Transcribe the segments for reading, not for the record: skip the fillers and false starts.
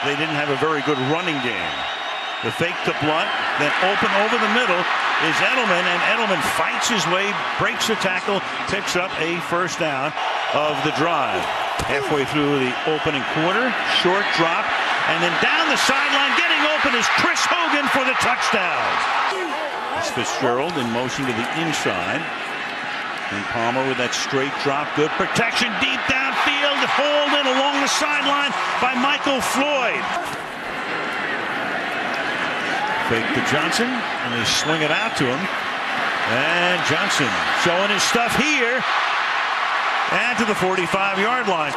They didn't have a very good running game. The fake to Blunt, then open over the middle is Edelman, and Edelman fights his way, breaks the tackle, picks up a first down of the drive. Halfway through the opening quarter, short drop, and then down the sideline, getting open is Chris Hogan for the touchdown. It's Fitzgerald in motion to the inside. And Palmer with that straight drop, good protection deep downfield, hauled in along the sideline by Michael Floyd. Fake to Johnson, and they swing it out to him. And Johnson showing his stuff here. And to the 45-yard line.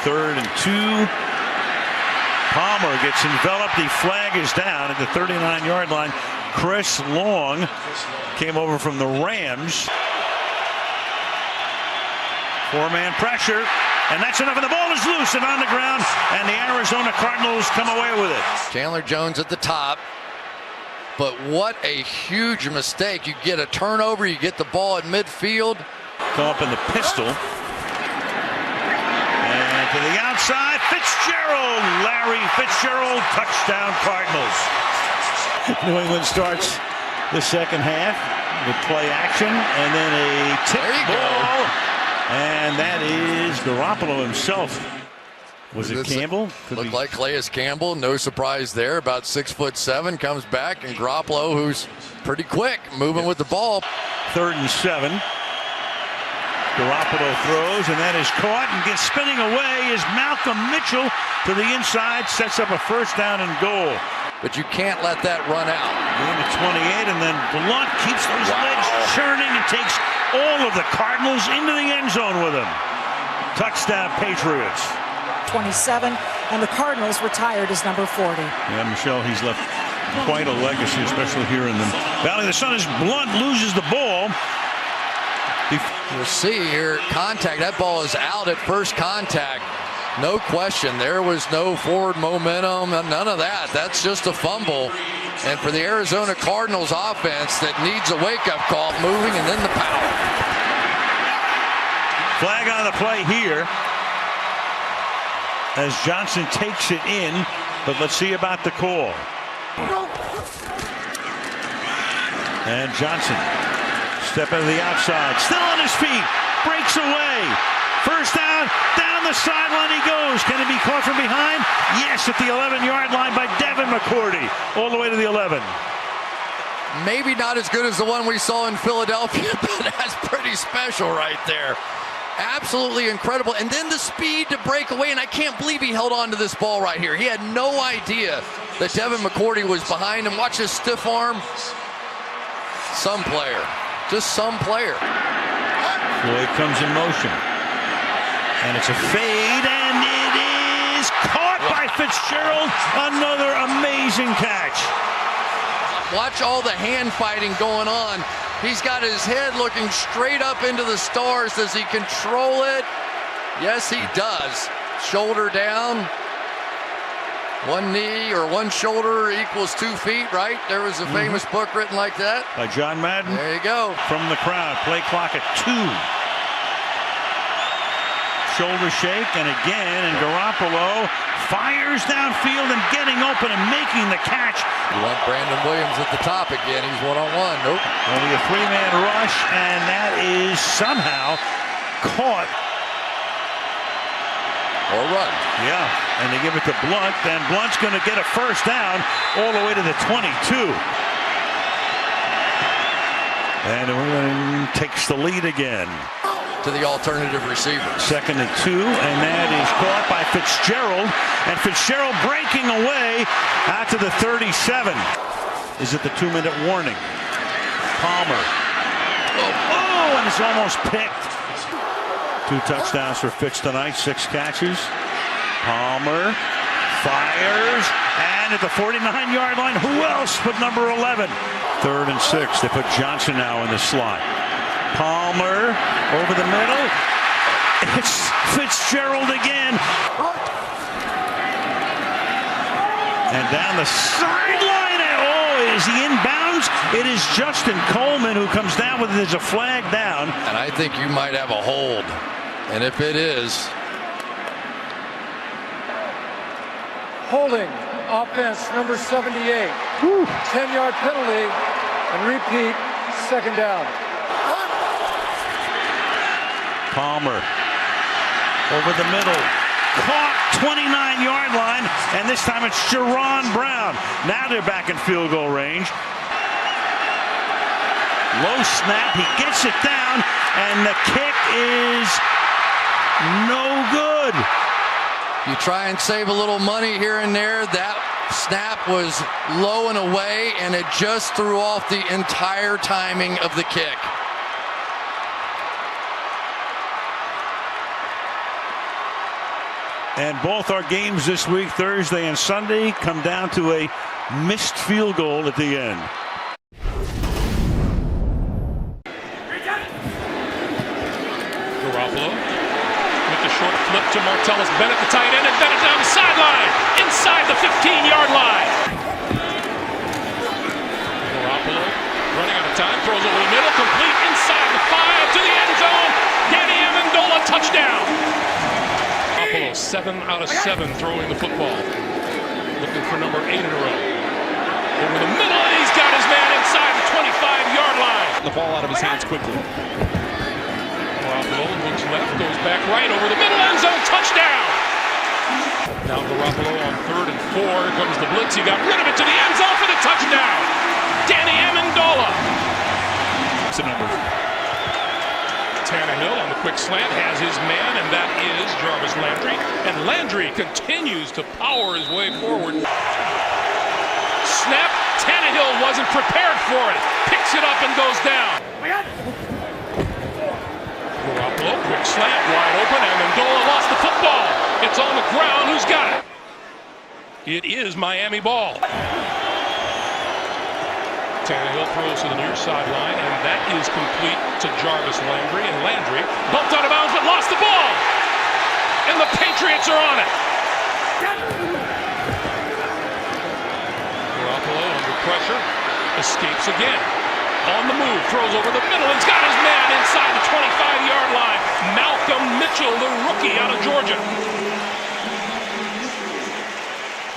3rd and 2. Palmer gets enveloped. The flag is down at the 39-yard line. Chris Long came over from the Rams. 4-man pressure. And that's enough, and the ball is loose and on the ground, and the Arizona Cardinals come away with it. Chandler Jones at the top, but what a huge mistake. You get a turnover, you get the ball at midfield. Come up in the pistol. And to the outside, Fitzgerald. Larry Fitzgerald, touchdown Cardinals. New England starts the second half with play action, and then a tip ball. And that is Garoppolo himself. Was it Campbell? Looked like Calais Campbell. No surprise there. About 6'7", comes back, and Garoppolo, who's pretty quick, moving with the ball. 3rd and 7. Garoppolo throws, and that is caught and gets spinning away is Malcolm Mitchell to the inside, sets up a first down and goal. But you can't let that run out. Going to 28, and then Blunt keeps those legs churning and takes all of the Cardinals into the end zone with him. Touchdown Patriots. 27, and the Cardinals retired as number 40. Yeah, Michelle, he's left quite a legacy, especially here in the Valley of the Sun, as Blunt loses the ball. You'll see here, contact. That ball is out at first contact. No question. There was no forward momentum, none of that. That's just a fumble. And for the Arizona Cardinals offense that needs a wake-up call, moving and then the power. Flag on the play here as Johnson takes it in, but let's see about the call. And Johnson, step into the outside, still on his feet, breaks away. First down, down the sideline he goes. Can he be caught from behind? Yes, at the 11-yard line by Devin McCourty, all the way to the 11. Maybe not as good as the one we saw in Philadelphia, but that's pretty special right there. Absolutely incredible. And then the speed to break away, and I can't believe he held on to this ball right here. He had no idea that Devin McCourty was behind him. Watch his stiff arm. Some player, just some player. Floyd comes in motion. And it's a fade, and it is caught by Fitzgerald. Another amazing catch. Watch all the hand fighting going on. He's got his head looking straight up into the stars. Does he control it? Yes, he does. Shoulder down. One knee or one shoulder equals 2 feet, right? There was a famous book written like that. By John Madden. There you go. From the crowd. Play clock at 2. Shoulder shake, and again, and Garoppolo fires downfield and getting open and making the catch. You want Brandon Williams at the top again. He's one-on-one. Nope. Only a 3-man rush, and that is somehow caught. Or run. Yeah, and they give it to Blunt, and Blunt's going to get a first down all the way to the 22. And New England takes the lead again. To the alternative receiver. 2nd and 2, and that is caught by Fitzgerald, and Fitzgerald breaking away out to the 37. Is it the 2-minute warning? Palmer. Oh, and it's almost picked. 2 touchdowns for Fitz tonight, 6 catches. Palmer fires, and at the 49-yard line, who else but number 11? 3rd and 6. They put Johnson now in the slot. Palmer over the middle. It's Fitzgerald again. And down the sideline. Oh, is he inbounds? It is Justin Coleman who comes down with it. There's a flag down. And I think you might have a hold. And if it is, Holding, offense number 78. 10-yard penalty, and repeat, second down. Palmer over the middle. Caught 29-yard line, and this time it's Jerron Brown. Now they're back in field goal range. Low snap, he gets it down, and the kick is no good. You try and save a little money here and there. That snap was low and away, and it just threw off the entire timing of the kick. And both our games this week, Thursday and Sunday, come down to a missed field goal at the end. Garoppolo with the short flip to Martellus Bennett, the tight end, and Bennett down the sideline, inside the 15-yard line. Garoppolo running out of time, throws over the middle, complete inside the 5 to the end zone. Danny Amendola, touchdown. Garoppolo 7 out of 7 throwing the football, looking for number 8 in a row. Over the middle, and he's got his man inside the 25-yard line. The ball out of his hands quickly. Garoppolo looks left, goes back right, over the middle, end zone, touchdown! Now Garoppolo on 3rd and 4, here comes the blitz, he got rid of it to the end zone for the touchdown! Danny Amendola! That's a number. Tannehill on the quick slant has his man, and that is Jarvis Landry. And Landry continues to power his way forward. Snap, Tannehill wasn't prepared for it. Picks it up and goes down. Garoppolo, quick slant, wide open, and Amendola lost the football. It's on the ground, who's got it? It is Miami ball. Tannehill throws to the near sideline, and that is complete to Jarvis Landry. And Landry bumped out of bounds, but lost the ball. And the Patriots are on it. Garoppolo under pressure, escapes again. On the move, throws over the middle, and he's got his man inside the 25-yard line. Malcolm Mitchell, the rookie out of Georgia.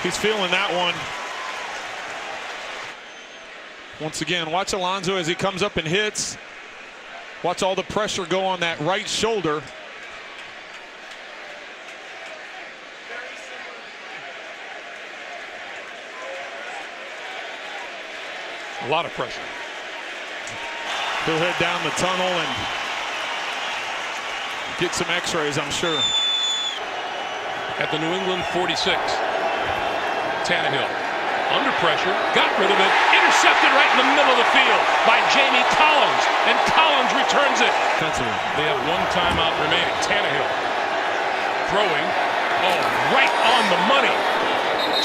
He's feeling that one. Once again, watch Alonso as he comes up and hits. Watch all the pressure go on that right shoulder. A lot of pressure. He'll head down the tunnel and get some x-rays, I'm sure. At the New England 46, Tannehill under pressure, got rid of it, intercepted right in the middle of the field by Jamie Collins, and Collins returns it. They have one timeout remaining. Tannehill throwing, right on the money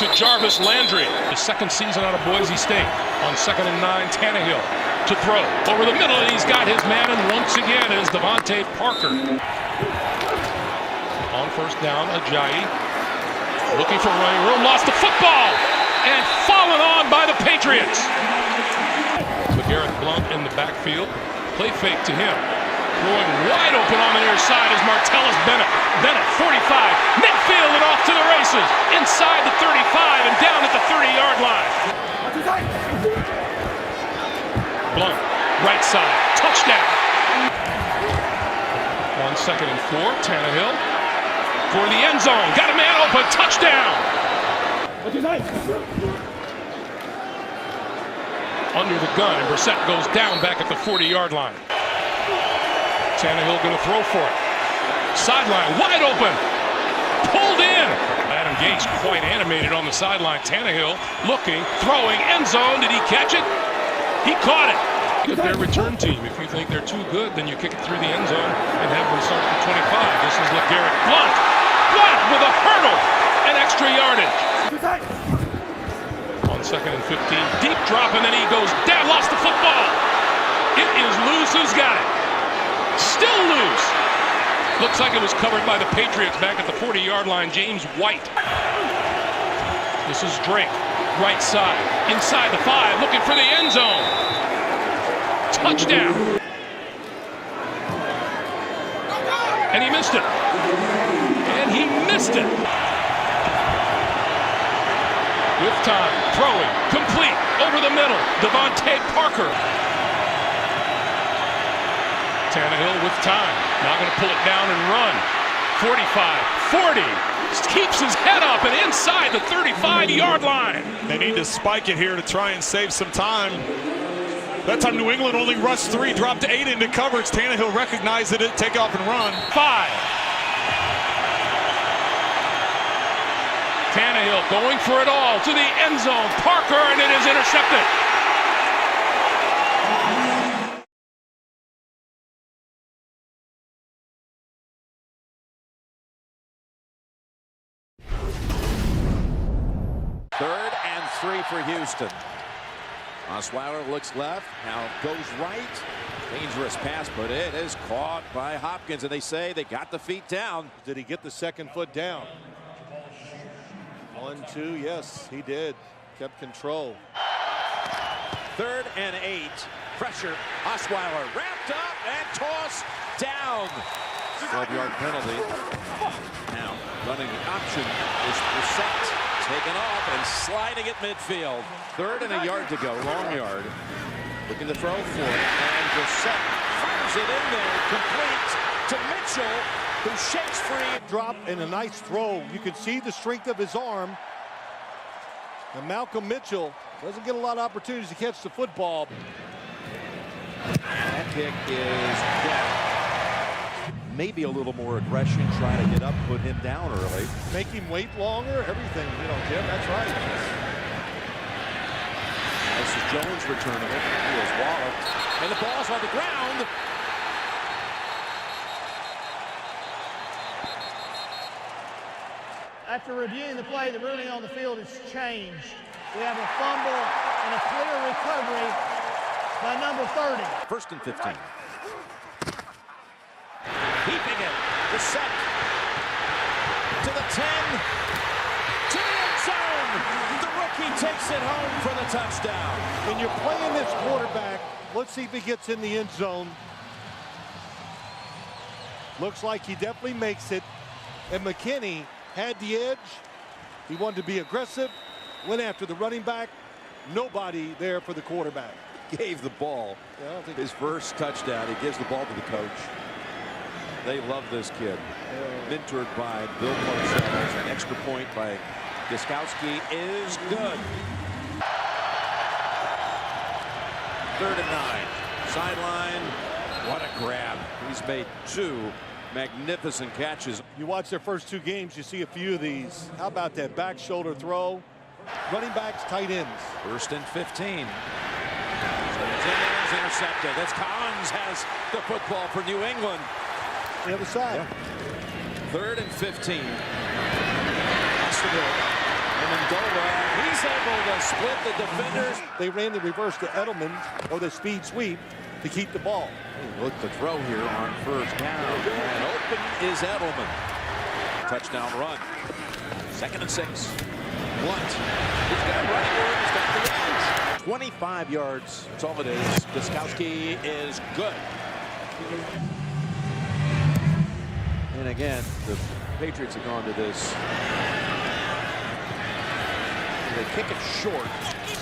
to Jarvis Landry. The second season out of Boise State. On 2nd and 9, Tannehill to throw over the middle, and he's got his man, and once again is Devontae Parker. On 1st down, Ajayi looking for running room, lost the football, and fallen on by the Patriots. LeGarrette Blount in the backfield, play fake to him. Throwing wide open on the near side is Martellus Bennett. Bennett, 45, midfield and off to the races. Inside the 35 and down at the 30-yard line. Blount, right side, touchdown. On 2nd and 4, Tannehill for the end zone. Got a man open, touchdown. Under the gun, and Brissett goes down back at the 40-yard line. Tannehill going to throw for it. Sideline, wide open. Pulled in. Adam Gase quite animated on the sideline. Tannehill looking, throwing, end zone. Did he catch it? He caught it. It's their return team. If you think they're too good, then you kick it through the end zone and have them start at 25. This is LeGarrette Blount. Blount with a hurdle and extra yardage. On 2nd and 15, deep drop, and then he goes down, lost the football. It is loose. Who's got it? Still loose. Looks like it was covered by the Patriots back at the 40-yard line. James White. This is Drake, right side, inside the 5, looking for the end zone. Touchdown. And he missed it. And he missed it. time, throwing, complete, over the middle, Devontae Parker. Tannehill with time, now going to pull it down and run. 45, 40, keeps his head up and inside the 35-yard line. They need to spike it here to try and save some time. That time New England only rushed 3, dropped 8 into coverage. Tannehill recognized it, take off and run. 5. Tannehill going for it all to the end zone. Parker, and it is intercepted. Third and 3 for Houston. Osweiler looks left, now goes right. Dangerous pass, but it is caught by Hopkins, and they say they got the feet down. Did he get the second foot down? 1, 2, yes, he did. Kept control. Third and 8. Pressure. Osweiler wrapped up and tossed down. 12-yard penalty. Now running the option is Brissett. Taken off and sliding at midfield. Third and a yard to go. Long yard. Looking to throw for it. And Brissett fires it in there. Complete to Mitchell, who shakes free. Drop and a nice throw. You can see the strength of his arm. And Malcolm Mitchell doesn't get a lot of opportunities to catch the football. That kick is good. Maybe a little more aggression, try to get up, put him down early. Make him wait longer, everything, Jim, that's right. This is Jones returning it. He is walloped. And the ball's on the ground. After reviewing the play, the ruling on the field has changed. We have a fumble and a clear recovery by number 30. First and 15. Keeping it. The set. To the 10. To the end zone. The rookie takes it home for the touchdown. When you're playing this quarterback, let's see if he gets in the end zone. Looks like he definitely makes it. And McKinney had the edge. He wanted to be aggressive. Went after the running back. Nobody there for the quarterback. Gave the ball. His first touchdown. He gives the ball to the coach. They love this kid. Mentored by Bill Parcells. An extra point by Gostkowski is good. 3rd and 9. Sideline. What a grab. He's made 2 magnificent catches. You watch their first 2 games, you see a few of these. How about that back shoulder throw? Running backs, tight ends. 1st and 15. Intercepted. That's Collins has the football for New England. The other side. Yeah. 3rd and 15. And Mendola, he's able to split the defenders. They ran the reverse to Edelman or the speed sweep to keep the ball. Look to throw here on 1st down. And open is Edelman. Touchdown run. 2nd and 6. Blunt. He's got running room. He's got the edge. 25 yards. That's all it is. Gostkowski is good. And again, the Patriots have gone to this. They kick it short,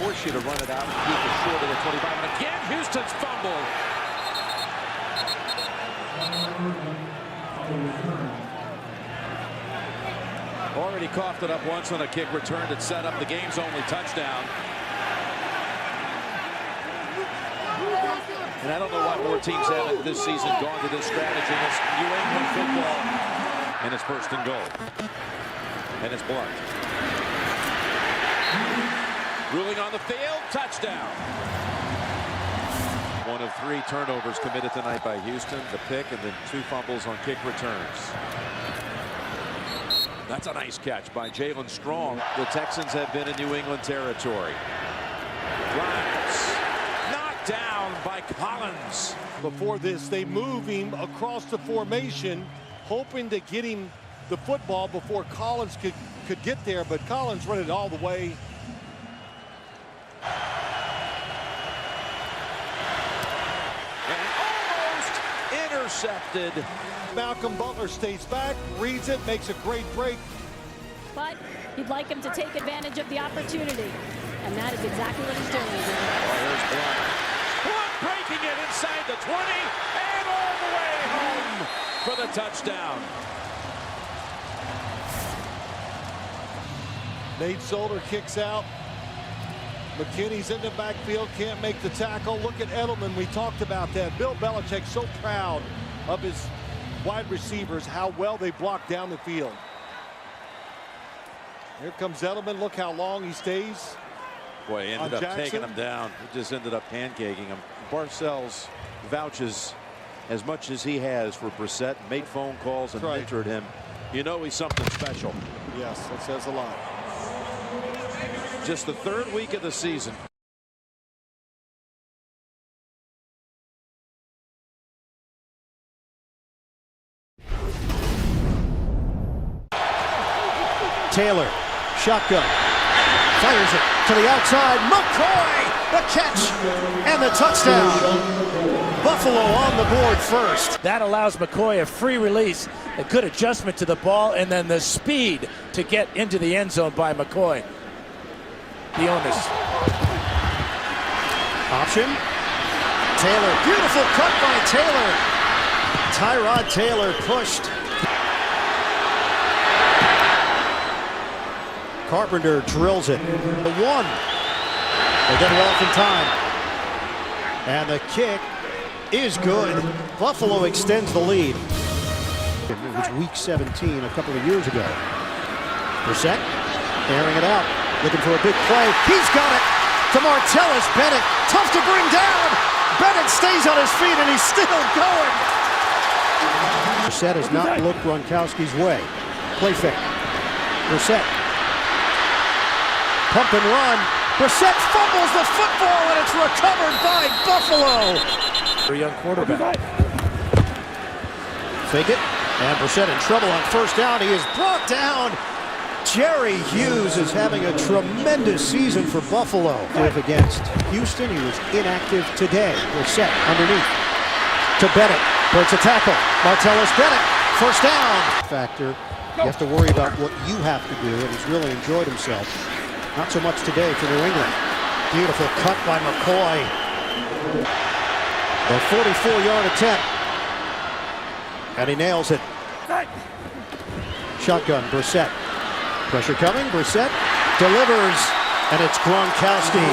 force you to run it out and keep it short of the 25. And again, Houston's fumble. Already coughed it up once on a kick return that set up the game's only touchdown. And I don't know why more teams haven't this season gone to this strategy. It's New England football. And it's 1st and goal. And it's Blunt. Ruling on the field, touchdown. 1 of 3 turnovers committed tonight by Houston. The pick and then 2 fumbles on kick returns. That's a nice catch by Jalen Strong. The Texans have been in New England territory. Drives. Knocked down by Collins. Before this, they move him across the formation, hoping to get him the football before Collins could get there, but Collins run it all the way. And almost intercepted. Malcolm Butler stays back, reads it, makes a great break. but you'd like him to take advantage of the opportunity. And that is exactly what he's doing. Here's Blunt. Blunt breaking it inside the 20 and all the way home for the touchdown. Nate Solder kicks out. McKinney's in the backfield, can't make the tackle. Look at Edelman, we talked about that. Bill Belichick so proud of his wide receivers, how well they block down the field. Here comes Edelman, look how long he stays. Boy, he ended up taking him down. He just ended up pancaking him. Parcells vouches as much as he has for Brissett, made phone calls and mentored him. You know he's something special. Yes, that says a lot. Just the third week of the season. Taylor, shotgun, fires it to the outside. McCoy, the catch and the touchdown. Buffalo on the board first. That allows McCoy a free release, a good adjustment to the ball, and then the speed to get into the end zone by McCoy. The onus. Option. Taylor, beautiful cut by Taylor. Tyrod Taylor pushed. Carpenter drills it. The one. They get it off in time. And the kick is good. Buffalo extends the lead. It was week 17 a couple of years ago. Brissett airing it out. Looking for a big play. He's got it to Martellus Bennett. Tough to bring down. Bennett stays on his feet and he's still going. Brissett has not looked Gronkowski's way. Play fake. Brissett. Pump and run. Brissett fumbles the football and it's recovered by Buffalo. For a young quarterback. Fake it. And Brissett in trouble on first down. He is brought down. Jerry Hughes is having a tremendous season for Buffalo. Against Houston, he was inactive today. Brissett underneath to Bennett. Breaks a tackle. Martellus Bennett, first down. Factor, you have to worry about what you have to do, and he's really enjoyed himself. Not so much today for New England. Beautiful cut by McCoy. A 44-yard attempt. And he nails it. Shotgun, Brissett. Pressure coming, Brissett delivers, and it's Gronkowski.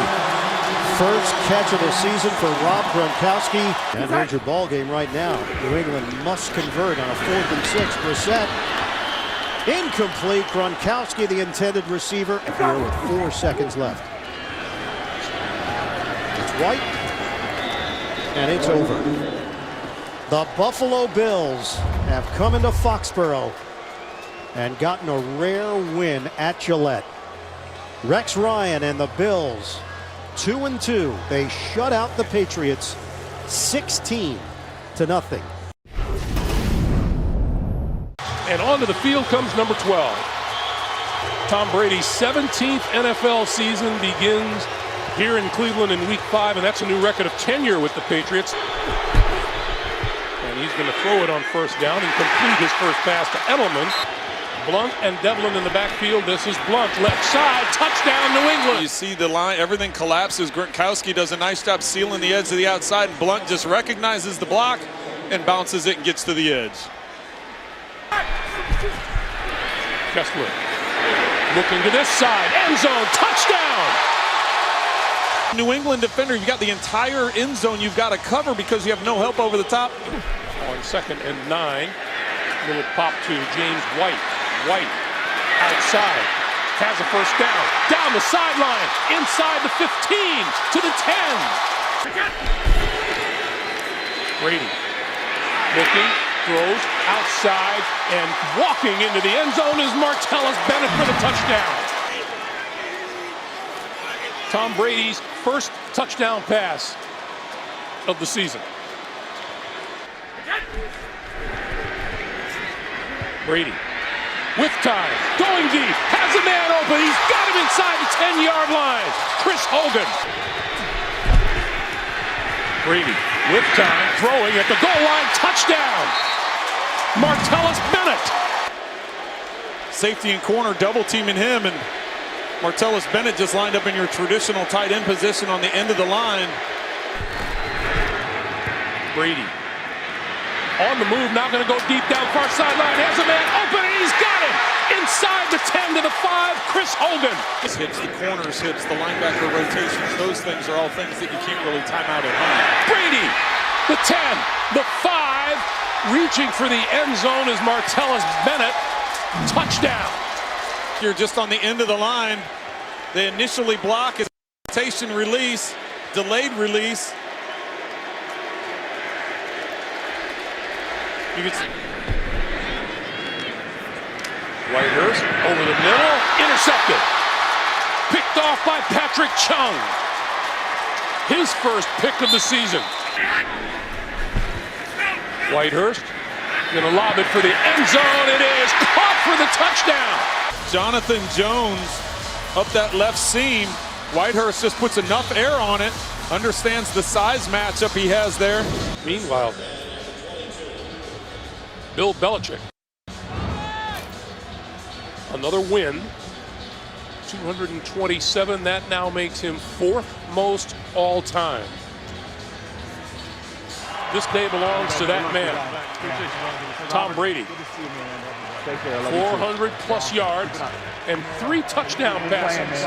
First catch of the season for Rob Gronkowski. And here's your ball game right now. New England must convert on a 4th and 6. Brissett incomplete. Gronkowski, the intended receiver, here with 4 seconds left. It's White, and it's over. The Buffalo Bills have come into Foxborough and gotten a rare win at Gillette. Rex Ryan and the Bills, 2-2. They shut out the Patriots 16-0. And onto the field comes number 12. Tom Brady's 17th NFL season begins here in Cleveland in week 5, and that's a new record of tenure with the Patriots. And he's going to throw it on first down and complete his first pass to Edelman. Blunt and Devlin in the backfield. This is Blunt, left side, touchdown New England. You see the line, everything collapses. Gronkowski does a nice job sealing the edge to the outside, and Blunt just recognizes the block and bounces it and gets to the edge. Kessler looking to this side, end zone, touchdown! New England defender, you've got the entire end zone you've got to cover because you have no help over the top. On 2nd and 9, little pop to James White. White outside, has a first down, down the sideline, inside the 15, to the 10. Brady looking, throws outside, and walking into the end zone is Martellus Bennett for the touchdown. Tom Brady's first touchdown pass of the season. Brady with time, going deep, has a man open, he's got him inside the 10-yard line. Chris Hogan. Brady with time, throwing at the goal line, touchdown. Martellus Bennett. Safety and corner double teaming him, and Martellus Bennett just lined up in your traditional tight end position on the end of the line. Brady on the move, now going to go deep down far sideline. Has a man open, and he's got him inside the 10 to the 5. Chris Hogan. This hits the corners, hits the linebacker rotations. Those things are all things that you can't really time out at home. Brady, the 10, the 5, reaching for the end zone is Martellus Bennett. Touchdown. You're just on the end of the line. They initially block his rotation release, delayed release. You can see Whitehurst over the middle, intercepted. Picked off by Patrick Chung. His first pick of the season. Whitehurst gonna lob it for the end zone. It is caught for the touchdown. Jonathan Jones up that left seam. Whitehurst just puts enough air on it. Understands the size matchup he has there. Meanwhile, Bill Belichick. Another win. 227. That now makes him 4th most all time. This day belongs to that man, Tom Brady. 400 plus yards and 3 touchdown passes.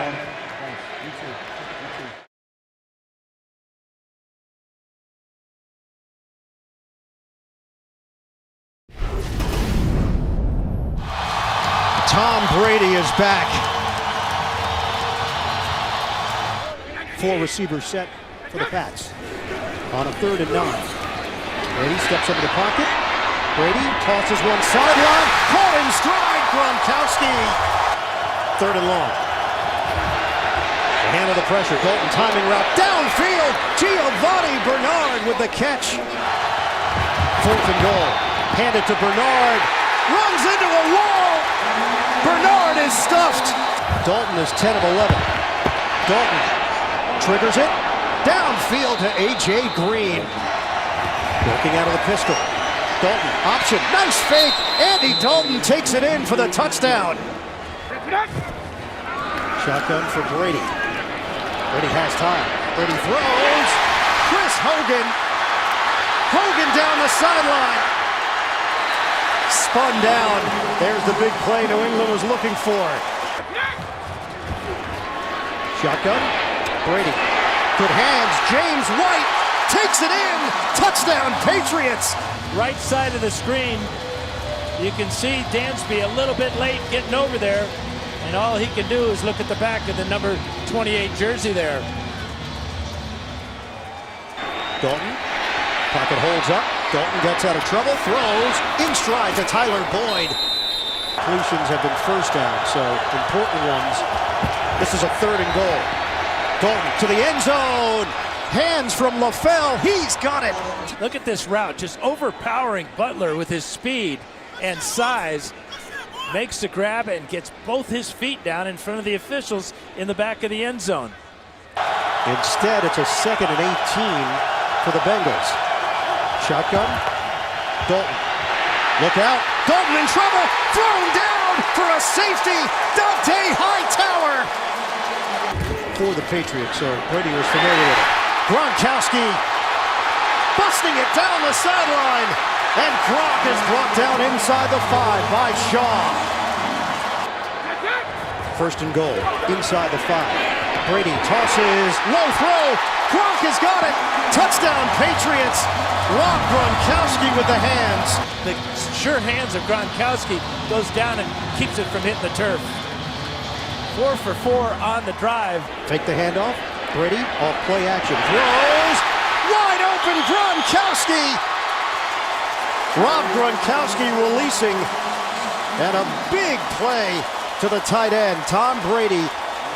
Tom Brady is back. 4 receivers set for the Pats on a 3rd and 9. Brady steps into the pocket. Brady tosses one sideline. Caught in stride. Gronkowski. 3rd and long. The hand of the pressure. Dalton timing route downfield. Giovanni Bernard with the catch. 4th and goal. Hand it to Bernard. Runs into a wall. Bernard is stuffed. Dalton is 10 of 11. Dalton triggers it. Downfield to A.J. Green. Working out of the pistol. Dalton, option, nice fake. Andy Dalton takes it in for the touchdown. Shotgun for Brady. Brady has time. Brady throws. Chris Hogan. Hogan down the sideline. Spun down. There's the big play New England was looking for. Shotgun. Brady. Good hands. James White takes it in. Touchdown, Patriots. Right side of the screen. You can see Dansby a little bit late getting over there. And all he can do is look at the back of the number 28 jersey there. Dalton. Pocket holds up. Dalton gets out of trouble. Throws in stride to Tyler Boyd. Completions have been first down, so important ones. This is a 3rd and goal. Dalton to the end zone. Hands from LaFell. He's got it. Look at this route. Just overpowering Butler with his speed and size. Makes the grab and gets both his feet down in front of the officials in the back of the end zone. Instead, it's a 2nd and 18 for the Bengals. Shotgun. Dalton. Look out. Dalton in trouble. Thrown down for a safety. Dante Hightower. For the Patriots, so Brady was familiar with it. Gronkowski busting it down the sideline. And Gronk is brought down inside the 5 by Shaw. 1st and goal. Inside the 5. Brady tosses. Low throw. Gronk has got it. Touchdown, Patriots. Rob Gronkowski with the hands. The sure hands of Gronkowski goes down and keeps it from hitting the turf. 4 for 4 on the drive. Take the handoff. Brady off play action. Throws. Wide open Gronkowski. Rob Gronkowski releasing. And a big play to the tight end. Tom Brady.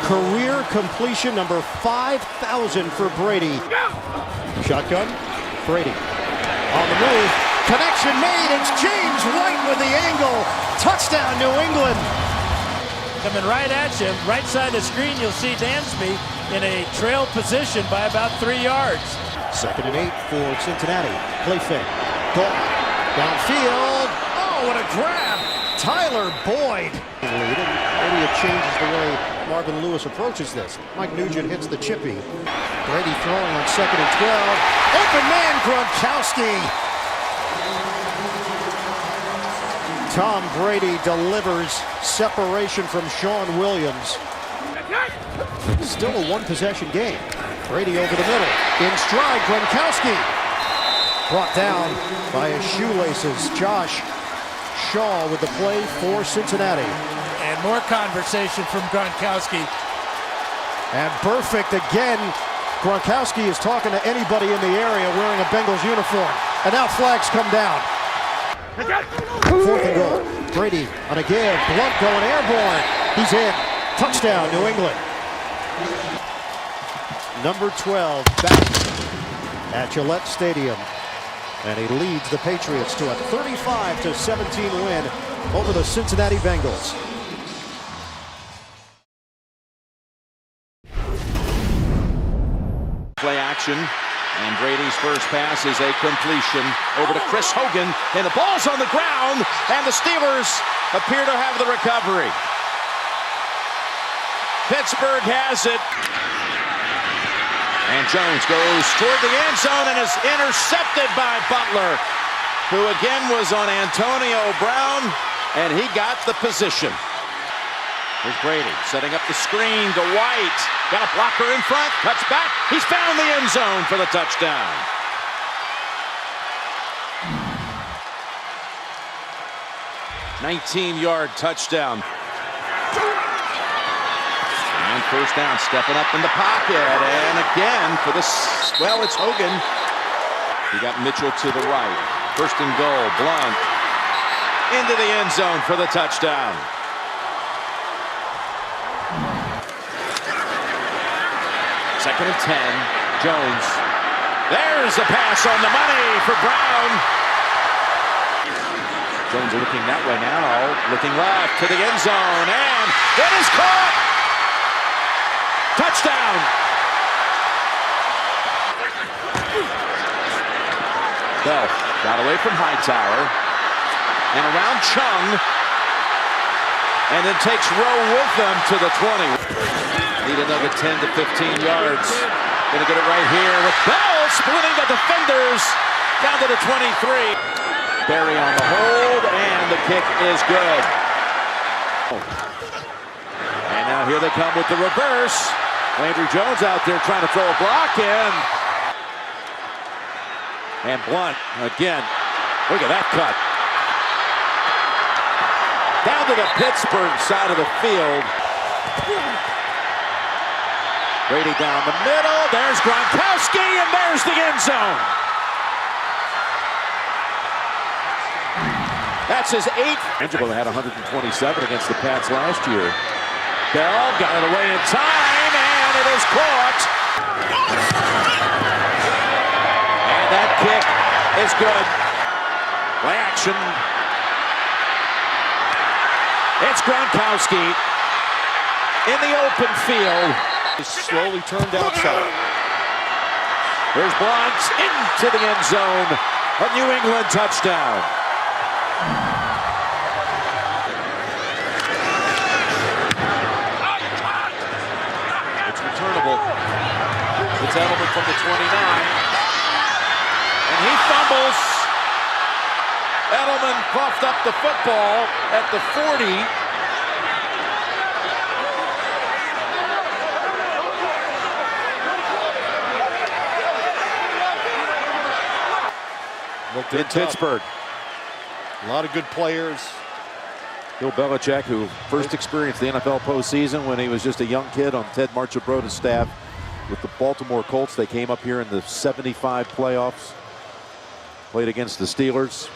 Career completion number 5,000 for Brady. Shotgun. Brady. On the move. Connection made. It's James White with the angle. Touchdown, New England. Coming right at you, right side of the screen, you'll see Dansby in a trail position by about 3 yards. 2nd and 8 for Cincinnati. Play fake. Dalton. Downfield. Oh, what a grab. Tyler Boyd. Maybe it changes the way Marvin Lewis approaches this. Mike Nugent hits the chippy. Brady throwing on 2nd and 12. Open man, Gronkowski. Tom Brady delivers separation from Sean Williams. Still a one-possession game. Brady over the middle. In stride, Gronkowski. Brought down by his shoelaces. Josh Shaw with the play for Cincinnati. And more conversation from Gronkowski. And perfect again. Gronkowski is talking to anybody in the area wearing a Bengals uniform. And now flags come down. 4th and goal. Brady on a give. Blunt going airborne. He's in. Touchdown, New England. Number 12 back at Gillette Stadium. And he leads the Patriots to a 35-17 win over the Cincinnati Bengals. Play action, and Brady's first pass is a completion over to Chris Hogan, and the ball's on the ground, and the Steelers appear to have the recovery. Pittsburgh has it. And Jones goes toward the end zone and is intercepted by Butler, who again was on Antonio Brown, and he got the position. Here's Brady setting up the screen to White. Got a blocker in front, cuts back. He's found the end zone for the touchdown. "19-yard touchdown. And first down, stepping up in the pocket, and again for this, well, it's Hogan. He got Mitchell to the right. 1st and goal, Blunt into the end zone for the touchdown. Second and 10, Jones. There's a pass on the money for Brown. Jones looking that way now, looking left to the end zone, and it is caught. Touchdown! Bell got away from Hightower and around Chung, and then takes Rowe with them to the 20. Need another 10 to 15 yards. Gonna get it right here with Bell splitting the defenders down to the 23. Barry on the hold, and the kick is good. And now here they come with the reverse. Landry Jones out there trying to throw a block in. And Blunt again. Look at that cut. Down to the Pittsburgh side of the field. Brady down the middle. There's Gronkowski, and there's the end zone. That's his 8th. Angelo had 127 against the Pats last year. Bell got it away in time, and it is caught. And that kick is good. Play action. It's Gronkowski in the open field. He's slowly turned outside. There's Blunt into the end zone. A New England touchdown. It's Edelman from the 29. And he fumbles. Edelman coughed up the football at the 40. In Pittsburgh. A lot of good players. Bill Belichick, who first experienced the NFL postseason when he was just a young kid on Ted Marchibroda's staff with the Baltimore Colts. They came up here in the 75 playoffs, played against the Steelers,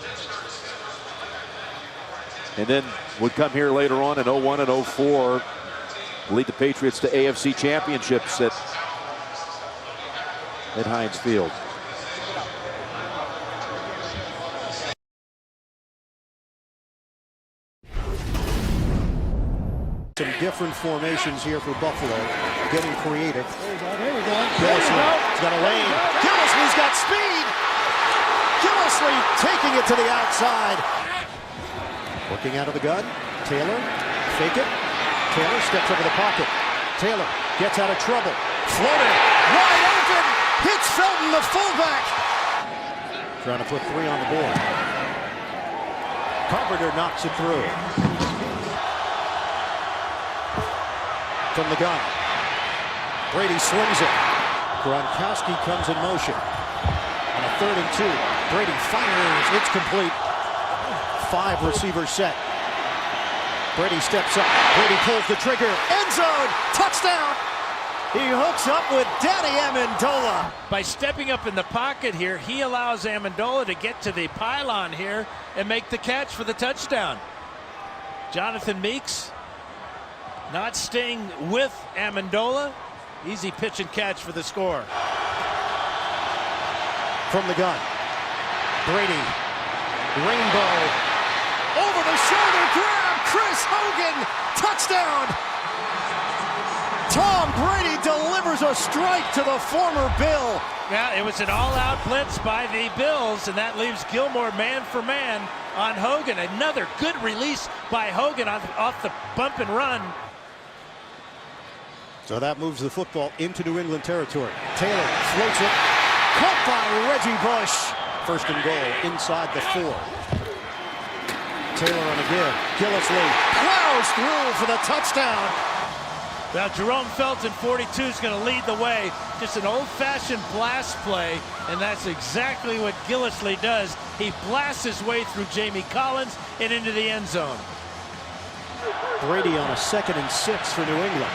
and then would come here later on in 01 and 04, lead the Patriots to AFC championships at Heinz Field. Some different formations here for Buffalo, getting creative. There we go. Gillislee, he's got a lane. Gillislee's got speed. Gillislee taking it to the outside. Looking out of the gun. Taylor, fake it. Taylor steps over the pocket. Taylor gets out of trouble. Floater, wide open. Hits Felton, the fullback. Trying to put 3 on the board. Carpenter knocks it through. From the gun. Brady swings it. Gronkowski comes in motion. On a 3rd and 2. Brady fires. It's complete. 5 receivers set. Brady steps up. Brady pulls the trigger. End zone. Touchdown. He hooks up with Danny Amendola. By stepping up in the pocket here, he allows Amendola to get to the pylon here and make the catch for the touchdown. Jonathan Meeks not staying with Amendola. Easy pitch and catch for the score. From the gun. Brady. Rainbow. Over the shoulder grab. Chris Hogan. Touchdown. Tom Brady delivers a strike to the former Bill. Yeah, it was an all-out blitz by the Bills, and that leaves Gilmore man for man on Hogan. Another good release by Hogan off the bump and run. So that moves the football into New England territory. Taylor floats it. Caught by Reggie Bush. 1st and goal inside the 4. Taylor on a give. Gillislee plows through for the touchdown. Now Jerome Felton, 42, is going to lead the way. Just an old-fashioned blast play, and that's exactly what Gillislee does. He blasts his way through Jamie Collins and into the end zone. Brady on a 2nd and 6 for New England.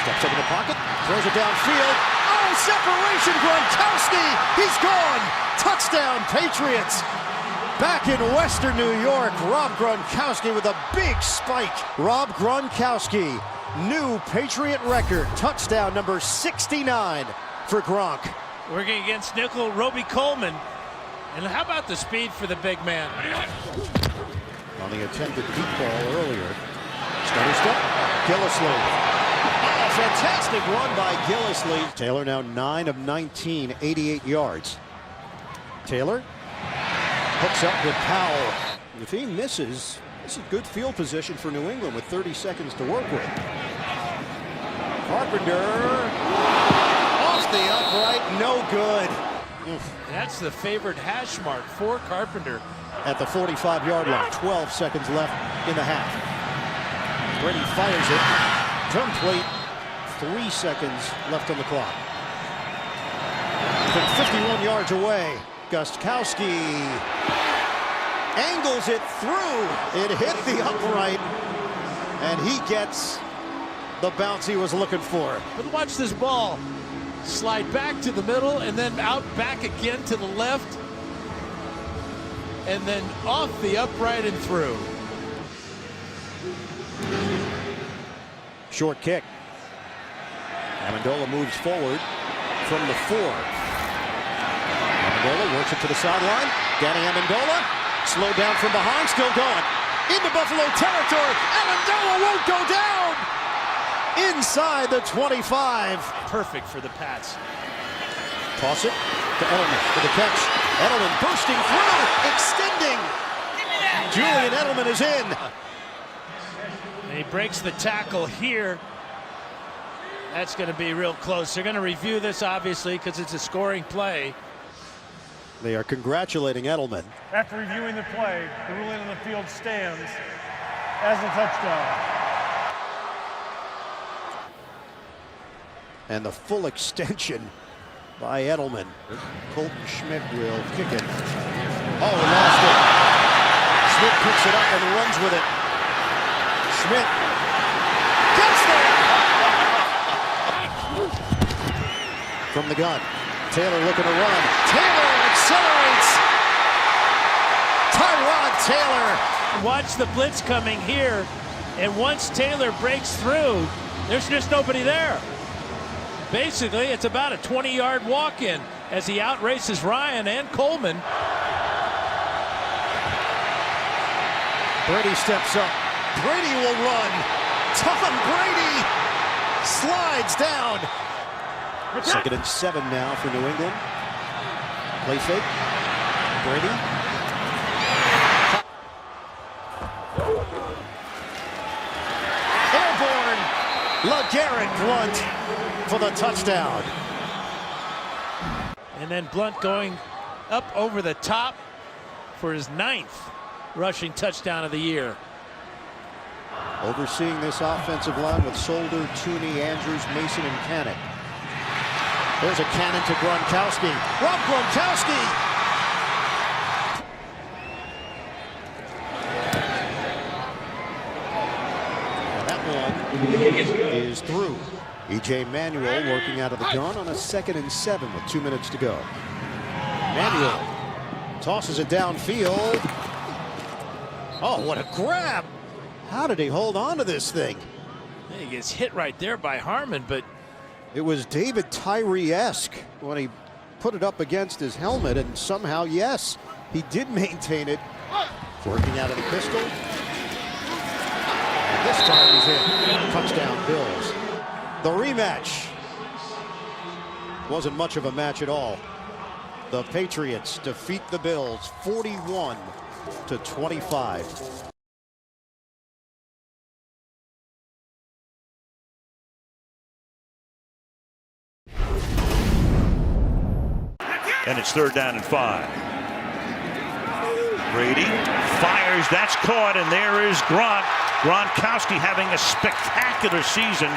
Steps up in the pocket, throws it downfield. Oh, separation, Gronkowski! He's gone! Touchdown, Patriots! Back in Western New York, Rob Gronkowski with a big spike. Rob Gronkowski, new Patriot record, touchdown number 69 for Gronk. Working against nickel, Roby Coleman. And how about the speed for the big man? On the attempted deep ball earlier. Stutter step, Gillislee. Oh, fantastic run by Gillislee. Taylor now 9 of 19, 88 yards. Taylor hooks up with Powell. If he misses, this is good field position for New England with 30 seconds to work with. Carpenter off the upright, no good. That's the favored hash mark for Carpenter. At the 45-yard line, 12 seconds left in the half. Brady fires it. Complete. 3 seconds left on the clock. From 51 yards away, Gostkowski angles it through. It hit the upright, and he gets the bounce he was looking for. But watch this ball slide back to the middle and then out back again to the left, and then off the upright and through. Short kick. Amendola moves forward from the 4. Amendola works it to the sideline. Danny Amendola slowed down from behind, still going into Buffalo territory. Amendola won't go down. Inside the 25. Perfect for the Pats. Toss it to Edelman for the catch. Edelman bursting through, extending. Julian Edelman is in. And he breaks the tackle here. That's going to be real close. They're going to review this, obviously, because it's a scoring play. They are congratulating Edelman. After reviewing the play, the ruling on the field stands as a touchdown. And the full extension by Edelman. Colton Schmidt will kick it. Oh, he lost it. Schmidt picks it up and runs with it. Schmidt gets there. From the gun. Taylor looking to run. Taylor accelerates. Tyrod Taylor. Watch the blitz coming here. And once Taylor breaks through, there's just nobody there. Basically, it's about a 20-yard walk-in as he outraces Ryan and Coleman. Brady steps up. Brady will run. Tom Brady slides down. 2nd and 7 now for New England. Play fake. Brady. LeGarrette Blount for the touchdown. And then Blount going up over the top for his 9th rushing touchdown of the year. Overseeing this offensive line with Solder, Tooney, Andrews, Mason, and Cannon. There's a cannon to Gronkowski. Rob Gronkowski! And that one is through. E.J. Manuel working out of the gun on a 2nd and 7 with 2 minutes to go. Manuel tosses it downfield. Oh, what a grab! How did he hold on to this thing? He gets hit right there by Harmon, but it was David Tyree-esque when he put it up against his helmet, and somehow, yes, he did maintain it. Working out of the pistol. And this time he's in. Touchdown, Bills. The rematch. Wasn't much of a match at all. The Patriots defeat the Bills 41-25. And it's 3rd down and 5. Brady fires, that's caught, and there is Gronkowski having a spectacular season.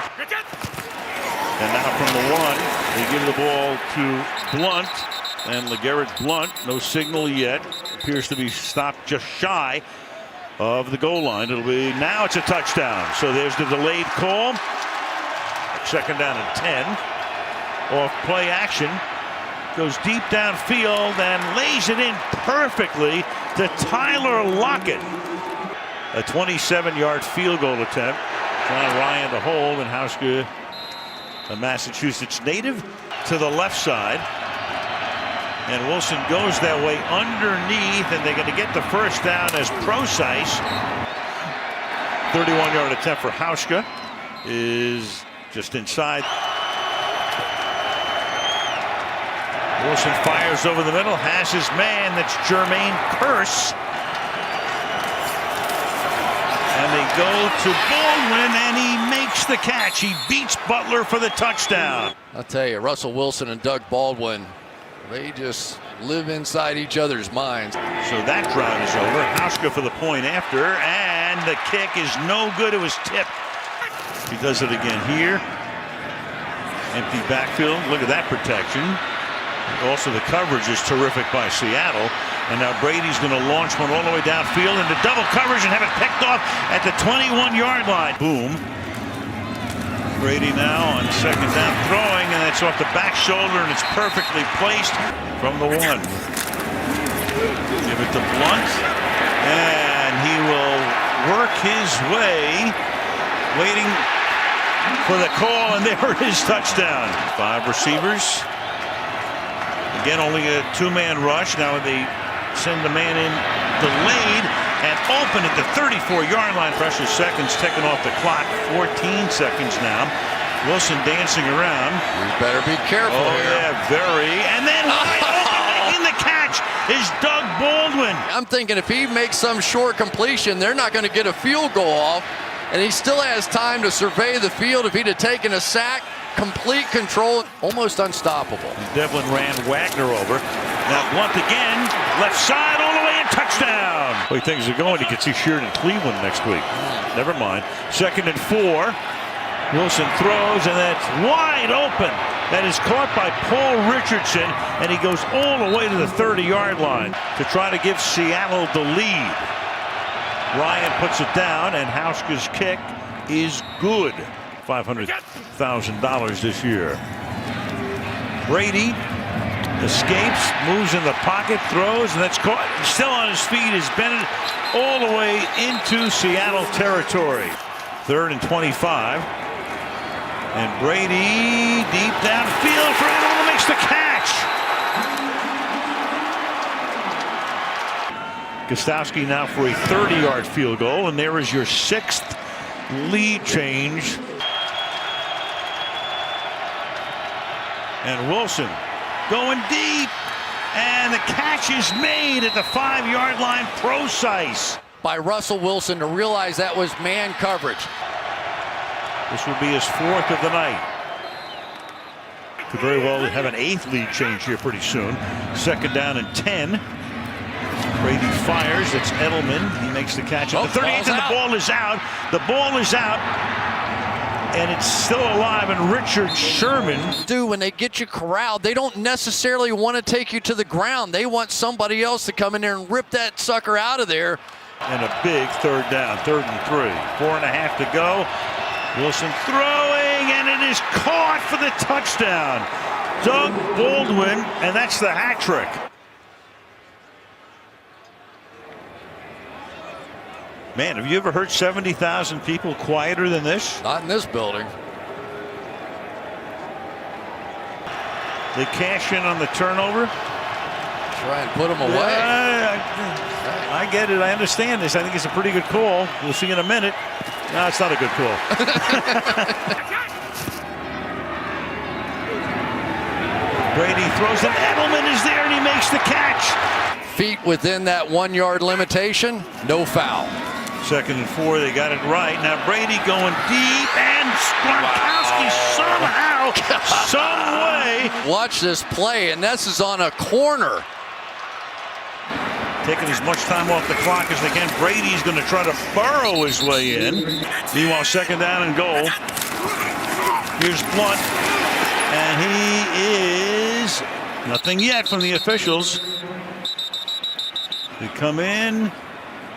And now from the 1, they give the ball to Blount, and LeGarrette Blount, no signal yet, appears to be stopped just shy of the goal line. It'll be, now it's a touchdown. So there's the delayed call. 2nd down and 10. Off play action. Goes deep downfield and lays it in perfectly to Tyler Lockett. A 27-yard field goal attempt. John Ryan to hold, and Hauschka, a Massachusetts native, to the left side. And Wilson goes that way underneath, and they're going to get the first down as Procise. 31-yard attempt for Hauschka is just inside. Wilson fires over the middle, has his man, that's Jermaine Kearse. And they go to Baldwin, and he makes the catch. He beats Butler for the touchdown. I'll tell you, Russell Wilson and Doug Baldwin, they just live inside each other's minds. So that drive is over. Hauschka for the point after, and the kick is no good. It was tipped. He does it again here. Empty backfield. Look at that protection. Also, the coverage is terrific by Seattle. And now Brady's going to launch one all the way downfield into double coverage and have it picked off at the 21-yard line. Boom. Brady now on 2nd down throwing, and it's off the back shoulder, and it's perfectly placed from the 1. Give it to Blount, and he will work his way, waiting for the call, and there it is, touchdown. 5 receivers. Again, only a 2-man rush. Now they send the man in delayed and open at the 34-yard line. Precious seconds ticking off the clock. 14 seconds now. Wilson dancing around. We better be careful here. Yeah, very. And then making the catch is Doug Baldwin. I'm thinking if he makes some short completion, they're not going to get a field goal off. And he still has time to survey the field. If he'd have taken a sack, complete control, almost unstoppable. Devlin ran Wagner over. Now Blount again, left side all the way, and touchdown. The way things are going, he could see Sheard in Cleveland next week. Never mind. 2nd and 4. Wilson throws, and that's wide open. That is caught by Paul Richardson, and he goes all the way to the 30-yard line to try to give Seattle the lead. Ryan puts it down, and Hauschka's kick is good. $500,000 this year. Brady escapes, moves in the pocket, throws, and that's caught. Still on his feet is Bennett all the way into Seattle territory. 3rd and 25. And Brady deep downfield for Edelman, makes the catch. Gostowski now for a 30-yard field goal, and there is your 6th lead change. And Wilson going deep, and the catch is made at the 5-yard line. Procise by Russell Wilson to realize that was man coverage. This will be his 4th of the night. Could very well have an 8th lead change here pretty soon. 2nd down and 10. Brady fires. It's Edelman. He makes the catch at the 38th, and the ball is out. The ball is out. And it's still alive, and Richard Sherman. When they get you corralled, they don't necessarily want to take you to the ground. They want somebody else to come in there and rip that sucker out of there. And a big 3rd down, 3rd and 3. 4.5 to go. Wilson throwing, and it is caught for the touchdown. Doug Baldwin, and that's the hat trick. Man, have you ever heard 70,000 people quieter than this? Not in this building. They cash in on the turnover. Try and put them away. I get it. I understand this. I think it's a pretty good call. We'll see in a minute. No, it's not a good call. Brady throws it. Edelman is there, and he makes the catch. Feet within that 1 yard limitation. No foul. 2nd and 4, they got it right. Now Brady going deep, and Gronkowski somehow, some way. Watch this play, and this is on a corner. Taking as much time off the clock as they can. Brady's going to try to burrow his way in. Meanwhile, 2nd down and goal. Here's Blunt, and he is nothing yet from the officials. They come in.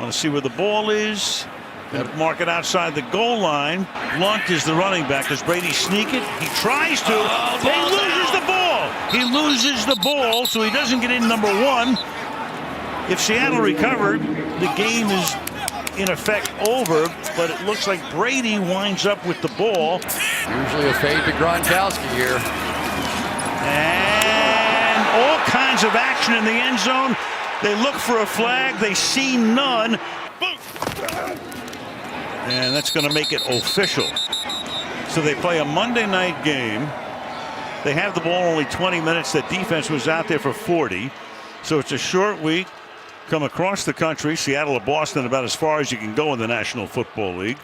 Want to see where the ball is. And mark it outside the goal line. Blunt is the running back. Does Brady sneak it? He tries to. He loses the ball. He loses the ball, so he doesn't get in number 1. If Seattle recovered, the game is in effect over, but it looks like Brady winds up with the ball. Usually a fade to Gronkowski here. And all kinds of action in the end zone. They look for a flag. They see none. And that's going to make it official. So they play a Monday night game. They have the ball only 20 minutes. That defense was out there for 40. So it's a short week. Come across the country. Seattle or Boston about as far as you can go in the National Football League.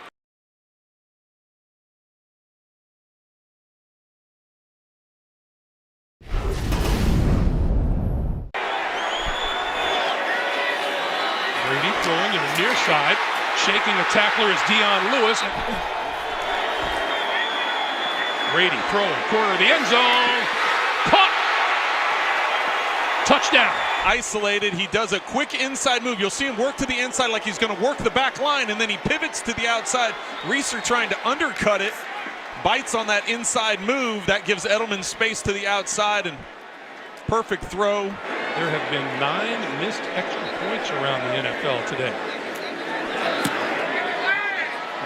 Brady throwing to the near side. Shaking the tackler is Dion Lewis. Brady throwing corner of the end zone. Caught. Touchdown. Isolated. He does a quick inside move. You'll see him work to the inside like he's going to work the back line, and then he pivots to the outside. Reeser trying to undercut it. Bites on that inside move. That gives Edelman space to the outside, and perfect throw. There have been 9 missed extra points around the NFL today.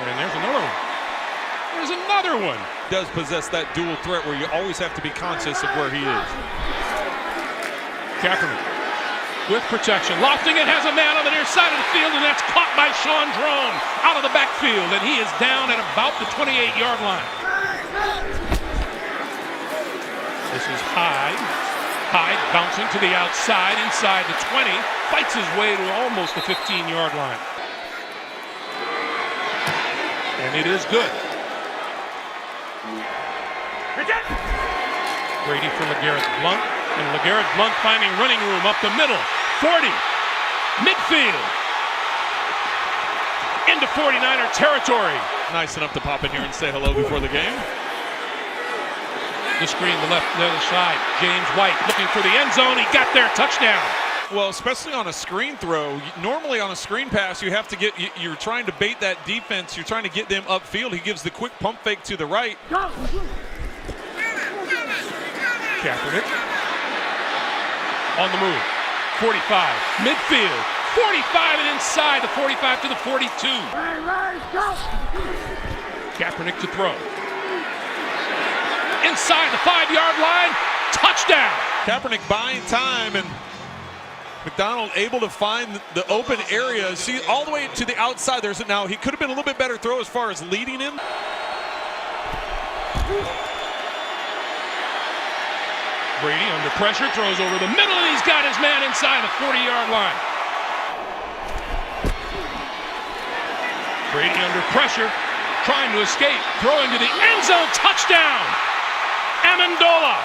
And there's another one. There's another one. Does possess that dual threat where you always have to be conscious of where he is. Kaepernick with protection. Lofting it, has a man on the near side of the field, and that's caught by Sean Drone out of the backfield, and he is down at about the 28-yard line. This is Hyde. Hyde bouncing to the outside, inside the 20, fights his way to almost the 15-yard line. And it is good. Brady for LeGarrette Blount, and LeGarrette Blount finding running room up the middle. 40, midfield, into 49er territory. Nice enough to pop in here and say hello before the game. The screen, the other side. James White looking for the end zone. He got there, touchdown. Well, especially on a screen throw. Normally on a screen pass, you have to get, you're trying to bait that defense. You're trying to get them upfield. He gives the quick pump fake to the right. Kaepernick on the move. 45, midfield. 45 and inside the 45 to the 42. Kaepernick to throw. Inside the 5-yard line, touchdown. Kaepernick buying time, and McDonald able to find the open area. See, all the way to the outside. There's it now. He could have been a little bit better throw as far as leading him. Brady under pressure, throws over the middle, and he's got his man inside the 40-yard line. Brady under pressure, trying to escape, throwing to the end zone, touchdown! Amendola.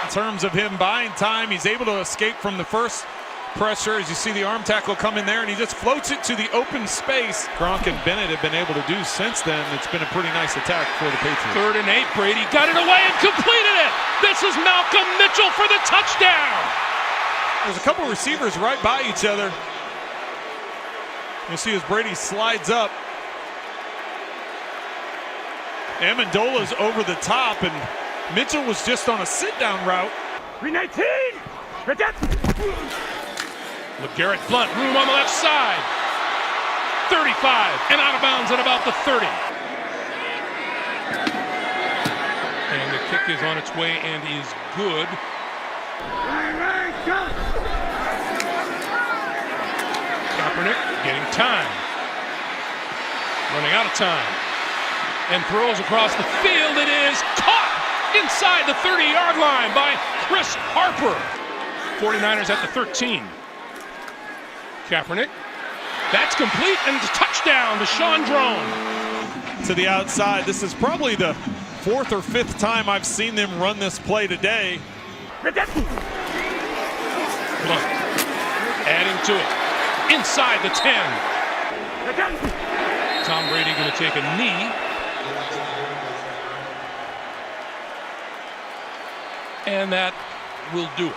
In terms of him buying time, he's able to escape from the first pressure as you see the arm tackle come in there, and he just floats it to the open space. Gronk and Bennett have been able to do since then. It's been a pretty nice attack for the Patriots. 3rd and 8, Brady got it away and completed it. This is Malcolm Mitchell for the touchdown. There's a couple receivers right by each other. You'll see as Brady slides up. Amendola's over the top, and Mitchell was just on a sit-down route. 319. LeGarrette Blount, room on the left side. 35 and out of bounds at about the 30. And the kick is on its way and is good. Kaepernick getting time. Running out of time. And throws across the field. It is caught inside the 30-yard line by Chris Harper. 49ers at the 13. Kaepernick. That's complete and touchdown to Sean Drone. To the outside. This is probably the 4th or 5th time I've seen them run this play today. Blount adding to it. Inside the 10. Tom Brady going to take a knee. And that will do it.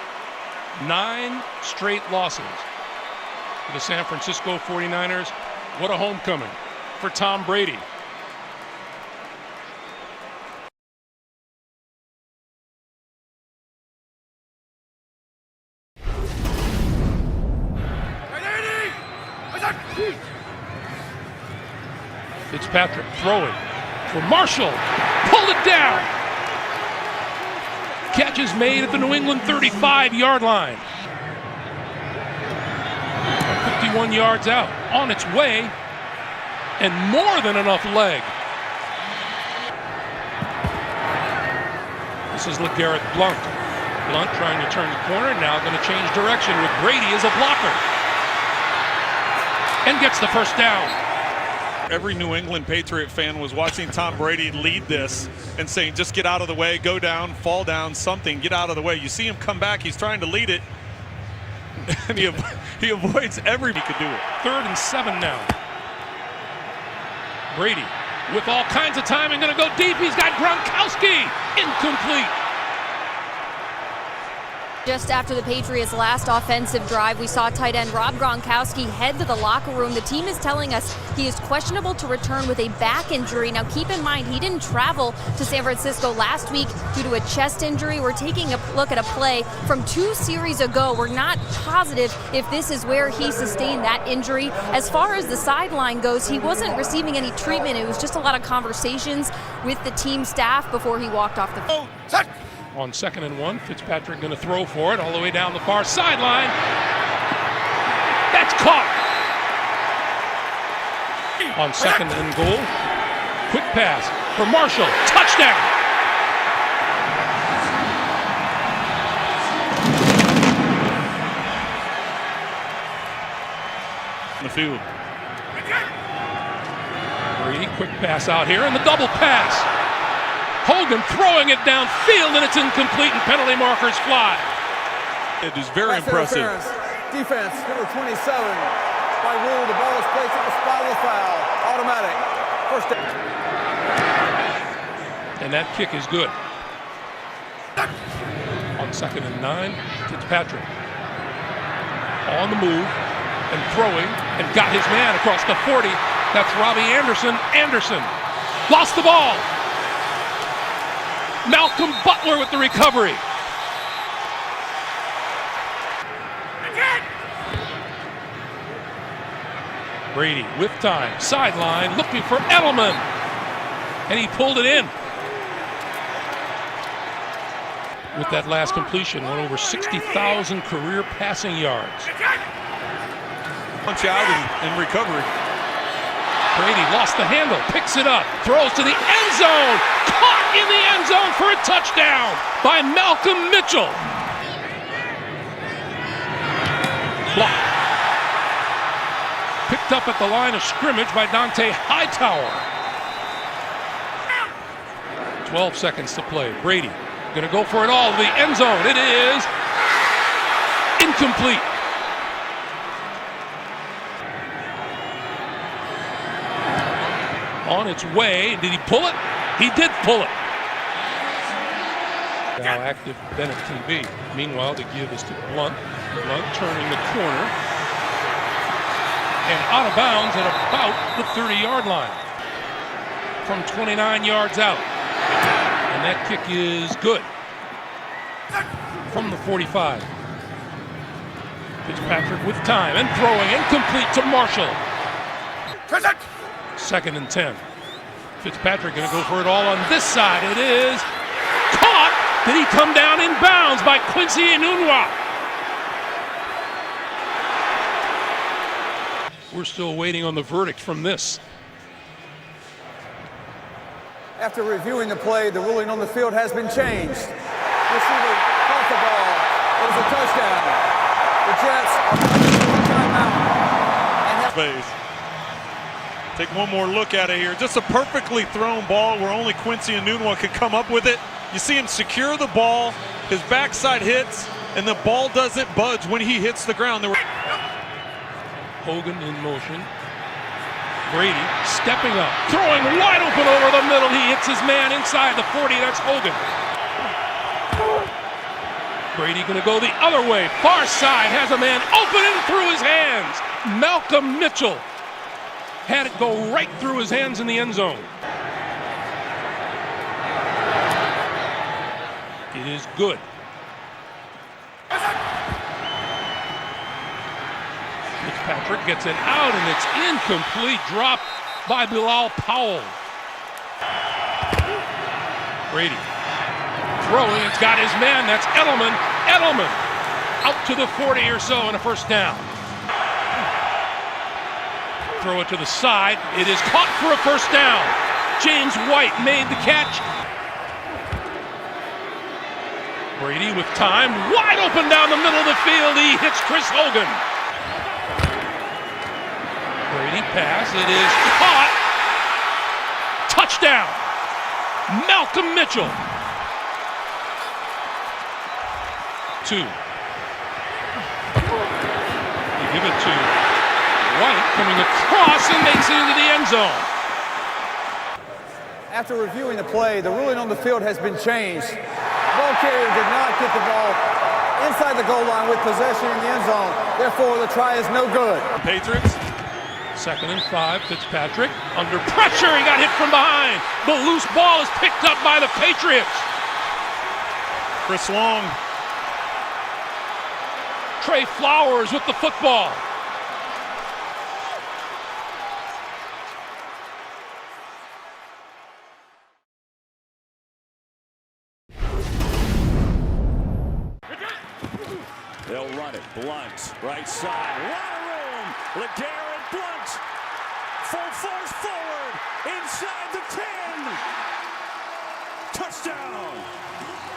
9 straight losses for the San Francisco 49ers. What a homecoming for Tom Brady. Fitzpatrick throwing for Marshall. Pulled it down. Catch is made at the New England 35-yard line. 51 yards out, on its way, and more than enough leg. This is LeGarrette Blount. Blount trying to turn the corner, now going to change direction with Brady as a blocker. And gets the first down. Every New England Patriot fan was watching Tom Brady lead this and saying, just get out of the way, go down, fall down, something, get out of the way. You see him come back, he's trying to lead it, and he avoids every he could do it. 3rd and 7 now. Brady with all kinds of time and going to go deep. He's got Gronkowski. Incomplete. Just after the Patriots' last offensive drive, we saw tight end Rob Gronkowski head to the locker room. The team is telling us he is questionable to return with a back injury. Now, keep in mind, he didn't travel to San Francisco last week due to a chest injury. We're taking a look at a play from 2 series ago. We're not positive if this is where he sustained that injury. As far as the sideline goes, he wasn't receiving any treatment. It was just a lot of conversations with the team staff before he walked off the field. On 2nd and 1, Fitzpatrick going to throw for it all the way down the far sideline. That's caught. On 2nd and goal, quick pass for Marshall. Touchdown. On the field. Brady, quick pass out here and the double pass. Hogan throwing it downfield, and it's incomplete, and penalty markers fly. It is very impressive. Defense, number 27. By rule, the ball is placed at the spot of the foul. Automatic. First down. And that kick is good. On 2nd and 9, Fitzpatrick on the move and throwing, and got his man across the 40. That's Robbie Anderson. Anderson lost the ball. Malcolm Butler with the recovery. Brady with time, sideline, looking for Edelman. And he pulled it in. With that last completion, went over 60,000 career passing yards. Punch out in recovery. Brady lost the handle, picks it up, throws to the end zone. Caught in the end zone for a touchdown by Malcolm Mitchell. Blocked. Picked picked up at the line of scrimmage by Dante Hightower. 12 seconds to play. Brady gonna go for it all. The end zone. It is incomplete. On its way. Did he pull it? He did pull it. Now active Bennett can be. Meanwhile, the give is to Blunt. Blunt turning the corner. And out of bounds at about the 30-yard line. From 29 yards out. And that kick is good. From the 45. Fitzpatrick with time and throwing incomplete to Marshall. 2nd and 10. Fitzpatrick going to go for it all on this side. It is caught. Did he come down in bounds by Quincy Enunwa? We're still waiting on the verdict from this. After reviewing the play, the ruling on the field has been changed. Receiver caught the ball. It is a touchdown. The Jets are Space. Take one more look at it here. Just a perfectly thrown ball where only Quincy Enunwa could come up with it. You see him secure the ball, his backside hits, and the ball doesn't budge when he hits the ground. Hogan in motion. Brady stepping up, throwing wide open over the middle. He hits his man inside the 40. That's Hogan. Brady going to go the other way. Far side has a man opening through his hands. Malcolm Mitchell had it go right through his hands in the end zone. It is good. Fitzpatrick gets it out, and it's incomplete. Drop by Bilal Powell. Brady throwing. It's got his man. That's Edelman. Edelman out to the 40 or so and a first down. Throw it to the side. It is caught for a first down. James White made the catch. Brady with time. Wide open down the middle of the field. He hits Chris Hogan. Brady pass. It is caught. Touchdown. Malcolm Mitchell. 2. You give it to White coming across and makes it into the end zone. After reviewing the play, the ruling on the field has been changed. Ball carrier did not get the ball inside the goal line with possession in the end zone. Therefore, the try is no good. Patriots. 2nd and 5. Fitzpatrick under pressure. He got hit from behind. The loose ball is picked up by the Patriots. Chris Long. Trey Flowers with the football. They'll run it. Blunt, right side. A lot of room. LeGarrette Blunt. Full force forward. Inside the 10. Touchdown.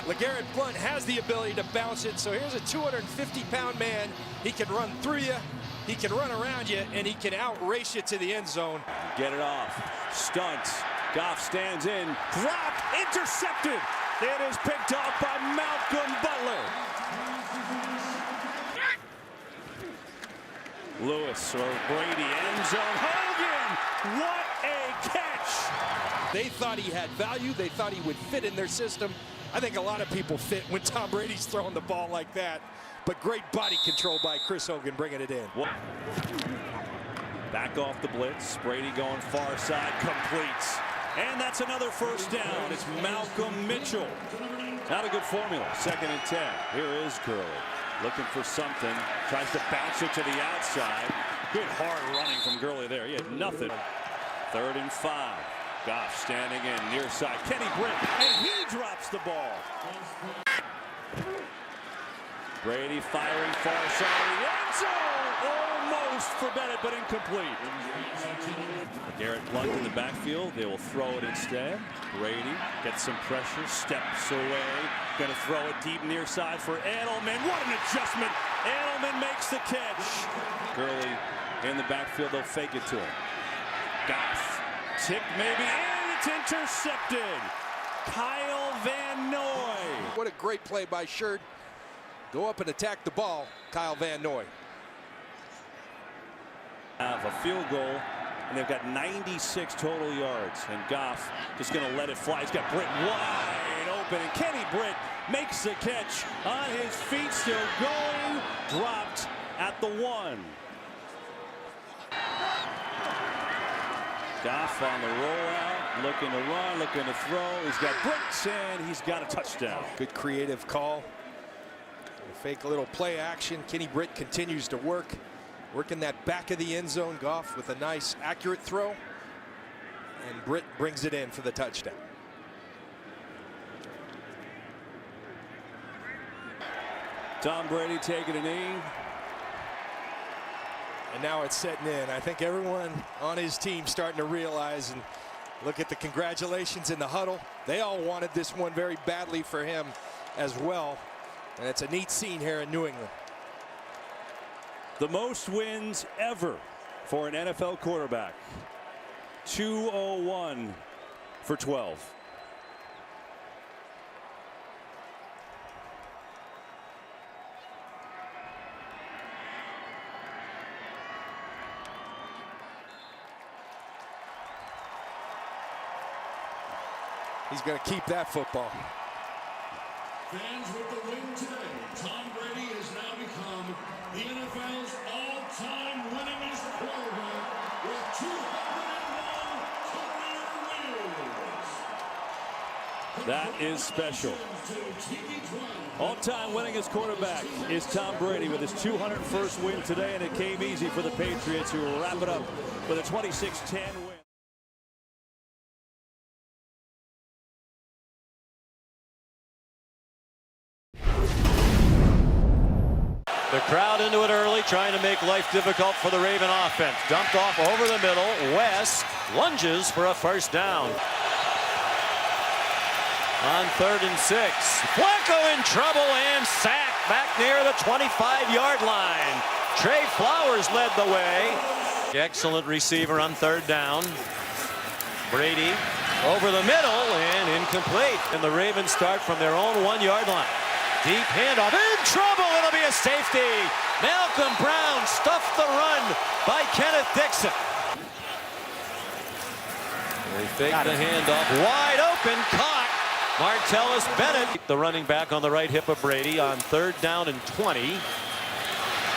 LeGarrette Blunt has the ability to bounce it. So here's a 250-pound man. He can run through you. He can run around you. And he can outrace you to the end zone. Get it off. Stunts. Goff stands in. Dropped. Intercepted. It is picked off by Malcolm Butler. Lewis or Brady, end zone. Hogan, what a catch! They thought he had value. They thought he would fit in their system. I think a lot of people fit when Tom Brady's throwing the ball like that. But great body control by Chris Hogan bringing it in. Back off the blitz. Brady going far side, completes. And that's another first down. It's Malcolm Mitchell. Not a good formula. 2nd and 10. Here is Gurley. Looking for something. Tries to bounce it to the outside. Good hard running from Gurley there. He had nothing. 3rd and 5. Goff standing in near side. Kenny Britt. And he drops the ball. Brady firing far side of the end zone. Almost for Bennett, but incomplete. Garrett Blunt in the backfield. They will throw it instead. Brady gets some pressure, steps away. Going to throw it deep near side for Edelman. What an adjustment. Edelman makes the catch. Gurley In the backfield, they'll fake it to him. Goff, tipped maybe, and it's intercepted. Kyle Van Noy. What a great play by Shirt. Go up and attack the ball, Kyle Van Noy. Have a field goal, and they've got 96 total yards. And Goff just going to let it fly. He's got Britt wide open, and Kenny Britt makes the catch on his feet, still going, dropped at the 1. Goff on the rollout, looking to run, looking to throw. He's got Britt, and he's got a touchdown. Good creative call. Fake a little play action. Kenny Britt continues to working that back of the end zone. Goff with a nice accurate throw, and Britt brings it in for the touchdown. Tom Brady taking a knee. And now it's setting in. I think everyone on his team starting to realize, and look at the congratulations in the huddle. They all wanted this one very badly for him as well. And it's a neat scene here in New England. The most wins ever for an NFL quarterback. 201 for 12. He's going to keep that football. Fans with the win today, Tom Brady has now become the NFL's all-time winningest quarterback with 201 career wins. That is special. All-time winningest quarterback is Tom Brady with his 201st win today, and it came easy for the Patriots, who will wrap it up with a 26-10 win. The crowd into it early, trying to make life difficult for the Raven offense. Dumped off over the middle. West lunges for a first down. On 3rd and 6. Flacco in trouble and sacked back near the 25-yard line. Trey Flowers led the way. Excellent receiver on 3rd down. Brady over the middle and incomplete. And the Ravens start from their own 1-yard line. Deep handoff, in trouble, it'll be a safety. Malcolm Brown stuffed the run by Kenneth Dixon. They fake the handoff, wide open, caught. Martellus Bennett, the running back on the right hip of Brady on 3rd down and 20.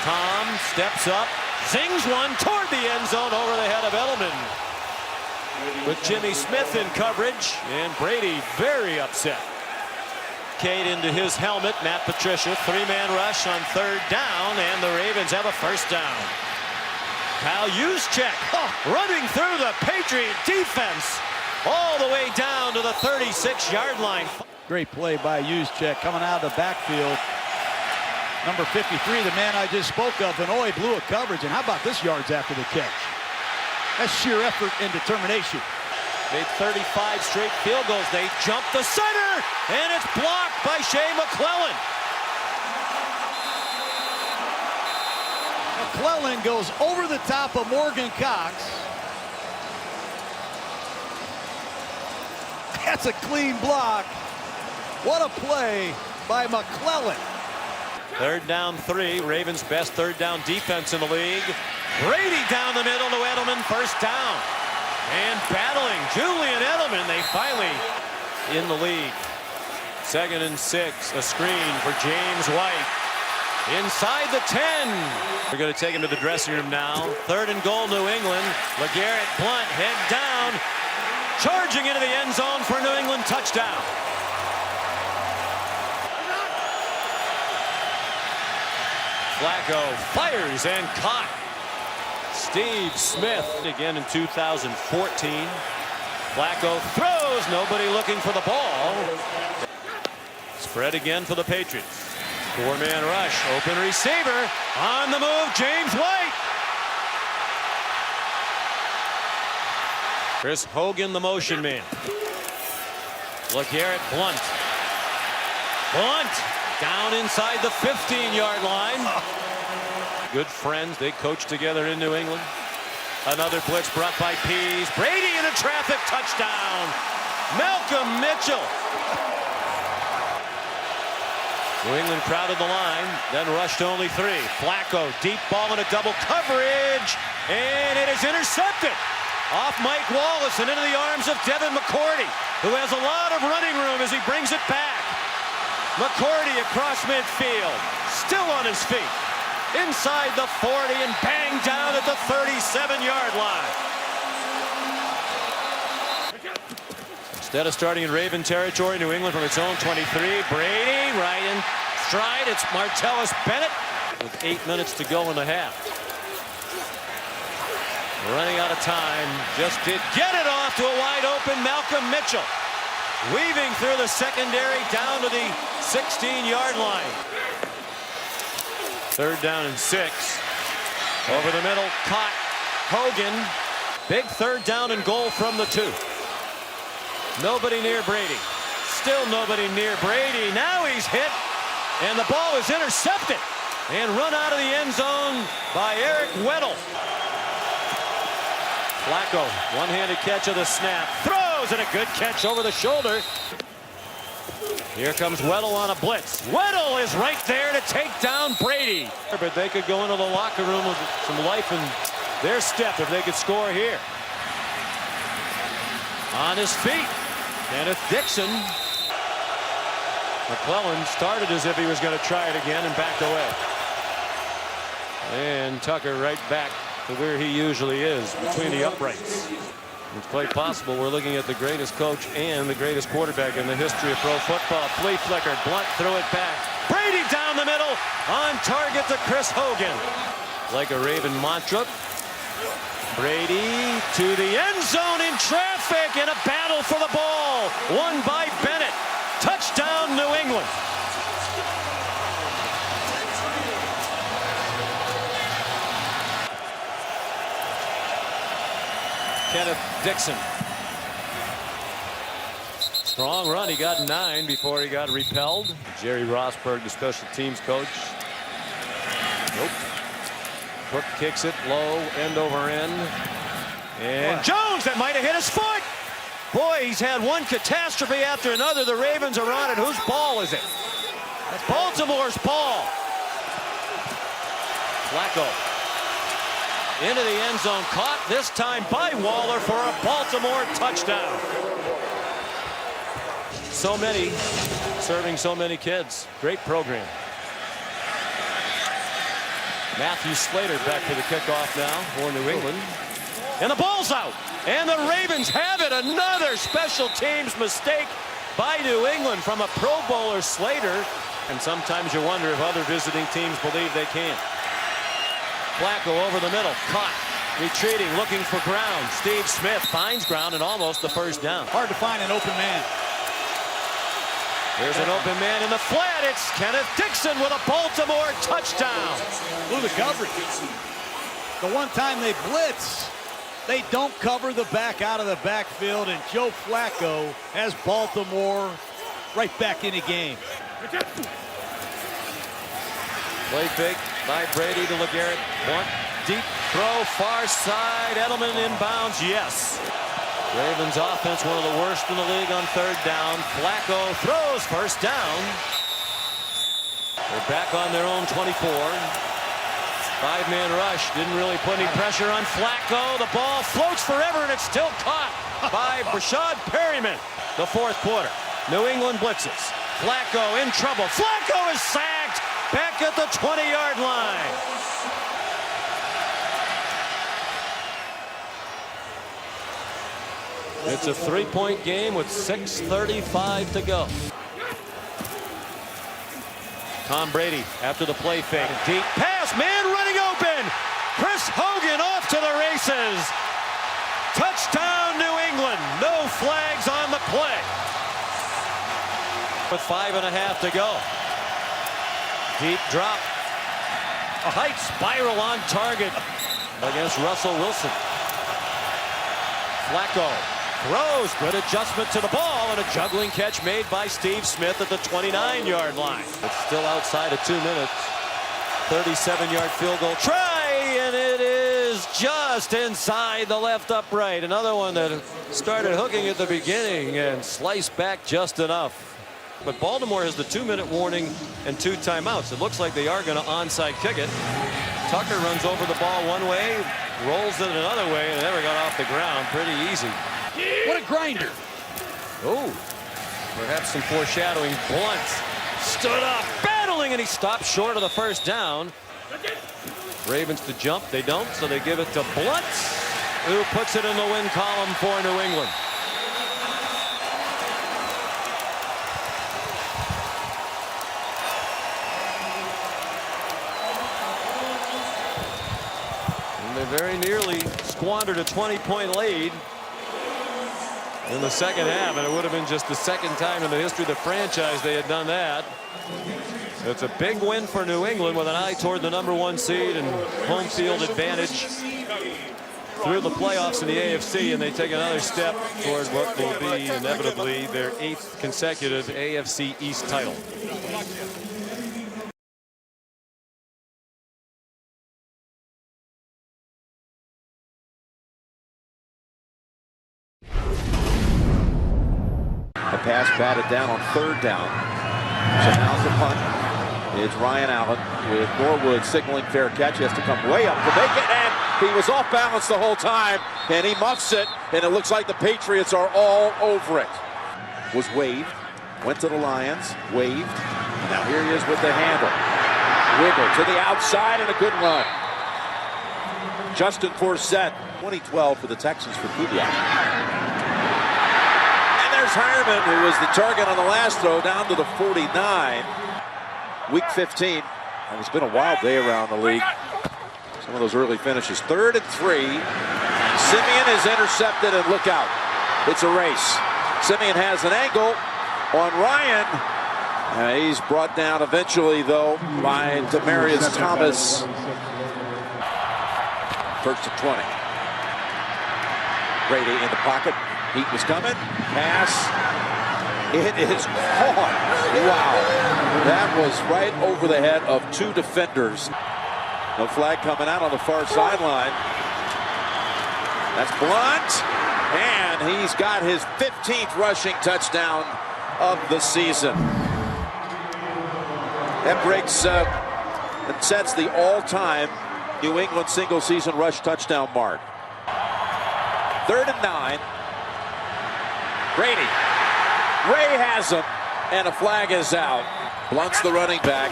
Tom steps up, zings one toward the end zone over the head of Edelman. With Jimmy Smith in coverage, and Brady very upset. Cade into his helmet. Matt Patricia, 3-man rush on 3rd down, and the Ravens have a first down. Kyle Juszczyk running through the Patriot defense all the way down to the 36-yard line. Great play by Juszczyk coming out of the backfield. Number 53, the man I just spoke of, Vanoy blew a coverage, and how about this yards after the catch? That's sheer effort and determination. Made 35 straight field goals. They jump the center, and it's blocked by Shea McClellan. McClellan goes over the top of Morgan Cox. That's a clean block. What a play by McClellan. 3rd down 3. Ravens' best 3rd down defense in the league. Brady down the middle to Edelman, first down. And battling Julian Edelman, they finally in the lead. 2nd and 6, a screen for James White. Inside the 10. They're going to take him to the dressing room now. 3rd and goal, New England. LeGarrette Blount, head down. Charging into the end zone for New England, touchdown. Flacco fires and caught. Steve Smith again in 2014. Flacco throws, nobody looking for the ball. Spread again for the Patriots. 4-man rush, open receiver, on the move, James White. Chris Hogan, the motion man. LeGarrette Blount. Blount down inside the 15-yard line. good friends. They coached together in New England. Another blitz brought by Pease. Brady in a traffic touchdown. Malcolm Mitchell. New England crowded the line, then rushed to only 3. Flacco, deep ball in a double coverage, and it is intercepted. Off Mike Wallace and into the arms of Devin McCourty, who has a lot of running room as he brings it back. McCourty across midfield, still on his feet. Inside the 40 and banged down at the 37-yard line. Instead of starting in Raven territory, New England from its own 23. Brady, right in stride. It's Martellus Bennett with 8 minutes to go in the half. Running out of time. Just did get it off to a wide open Malcolm Mitchell. Weaving through the secondary down to the 16-yard line. 3rd down and 6. Over the middle, caught. Hogan. Big 3rd down and goal from the 2. Nobody near Brady. Still nobody near Brady. Now he's hit, and the ball is intercepted and run out of the end zone by Eric Weddle. Flacco, one-handed catch of the snap. Throws, and a good catch over the shoulder. Here comes Weddle on a blitz. Weddle is right there to take down Brady. But they could go into the locker room with some life in their step if they could score here. On his feet, Kenneth Dixon. McClellan started as if he was going to try it again and backed away. And Tucker right back to where he usually is, between the uprights. It's quite possible we're looking at the greatest coach and the greatest quarterback in the history of pro football. Flea flicker, Blunt threw it back. Brady down the middle, on target to Chris Hogan. Like a Raven mantra. Brady to the end zone in traffic, in a battle for the ball. Won by Bennett. Touchdown, New England. Kenneth Dixon. Strong run. He got 9 before he got repelled. Jerry Rosberg, the special teams coach. Nope. Cook kicks it low, end over end. And Jones, that might have hit his foot. Boy, he's had one catastrophe after another. The Ravens are on it. Whose ball is it? That's Baltimore's ball. Flacco. Into the end zone, caught this time by Waller for a Baltimore touchdown. So many, serving so many kids. Great program. Matthew Slater back to the kickoff now for New England. And the ball's out. And the Ravens have it. Another special teams mistake by New England from a Pro Bowler, Slater. And sometimes you wonder if other visiting teams believe they can. Flacco over the middle, caught, retreating, looking for ground. Steve Smith finds ground and almost the 1st down. Hard to find an open man. There's an open man in the flat. It's Kenneth Dixon with a Baltimore touchdown. Blew the coverage. The one time they blitz, they don't cover the back out of the backfield, and Joe Flacco has Baltimore right back in the game. Play fake by Brady to LeGarrette. Blunt, deep throw, far side. Edelman inbounds, yes. Ravens offense, one of the worst in the league on 3rd down. Flacco throws, 1st down. They're back on their own 24. 5-man rush, didn't really put any pressure on Flacco. The ball floats forever, and it's still caught by Brashad Perryman. The 4th quarter. New England blitzes. Flacco in trouble. Flacco is sacked. Back at the 20-yard line. It's a 3-point game with 6:35 to go. Tom Brady after the play fake. Deep pass, man running open. Chris Hogan off to the races. Touchdown, New England. No flags on the play. With 5.5 to go. Deep drop. A height spiral on target against Russell Wilson. Flacco throws. Good adjustment to the ball, and a juggling catch made by Steve Smith at the 29-yard line. It's still outside of 2 minutes. 37-yard field goal try, and it is just inside the left upright. Another one that started hooking at the beginning and sliced back just enough. But Baltimore has the 2-minute warning and 2 timeouts. It looks like they are going to onside kick it. Tucker runs over the ball one way, rolls it another way, and never got off the ground. Pretty easy. What a grinder. Oh, perhaps some foreshadowing. Blunt stood up, battling, and he stopped short of the first down. Ravens to jump. They don't, so they give it to Blunt, who puts it in the win column for New England. They very nearly squandered a 20-point lead in the second half, and it would have been just the second time in the history of the franchise they had done that. It's a big win for New England with an eye toward the #1 seed and home field advantage through the playoffs in the AFC, and they take another step toward what will be inevitably their 8th consecutive AFC East title. The pass batted down on 3rd down. So now's the punt. It's Ryan Allen with Norwood signaling fair catch. He has to come way up to make it, and he was off balance the whole time, and he muffs it, and it looks like the Patriots are all over it. Was waved, went to the Lions, waved. Now here he is with the handle. Wiggle to the outside and a good run. Justin Forsett, 2012 for the Texans for Kubiak. There's Hireman, who was the target on the last throw, down to the 49. Week 15. And it's been a wild day around the league. Some of those early finishes. 3rd and 3. Simeon is intercepted, and look out. It's a race. Simeon has an angle on Ryan. He's brought down eventually, though, by Demaryius Thomas. 1st and 20. Brady in the pocket. Heat was coming. Pass. It is caught. Wow. That was right over the head of 2 defenders. No flag coming out on the far sideline. That's Blunt. And he's got his 15th rushing touchdown of the season. That breaks and sets the all-time New England single-season rush touchdown mark. 3rd and 9. Brady. Ray has him, and a flag is out. Blunt's the running back.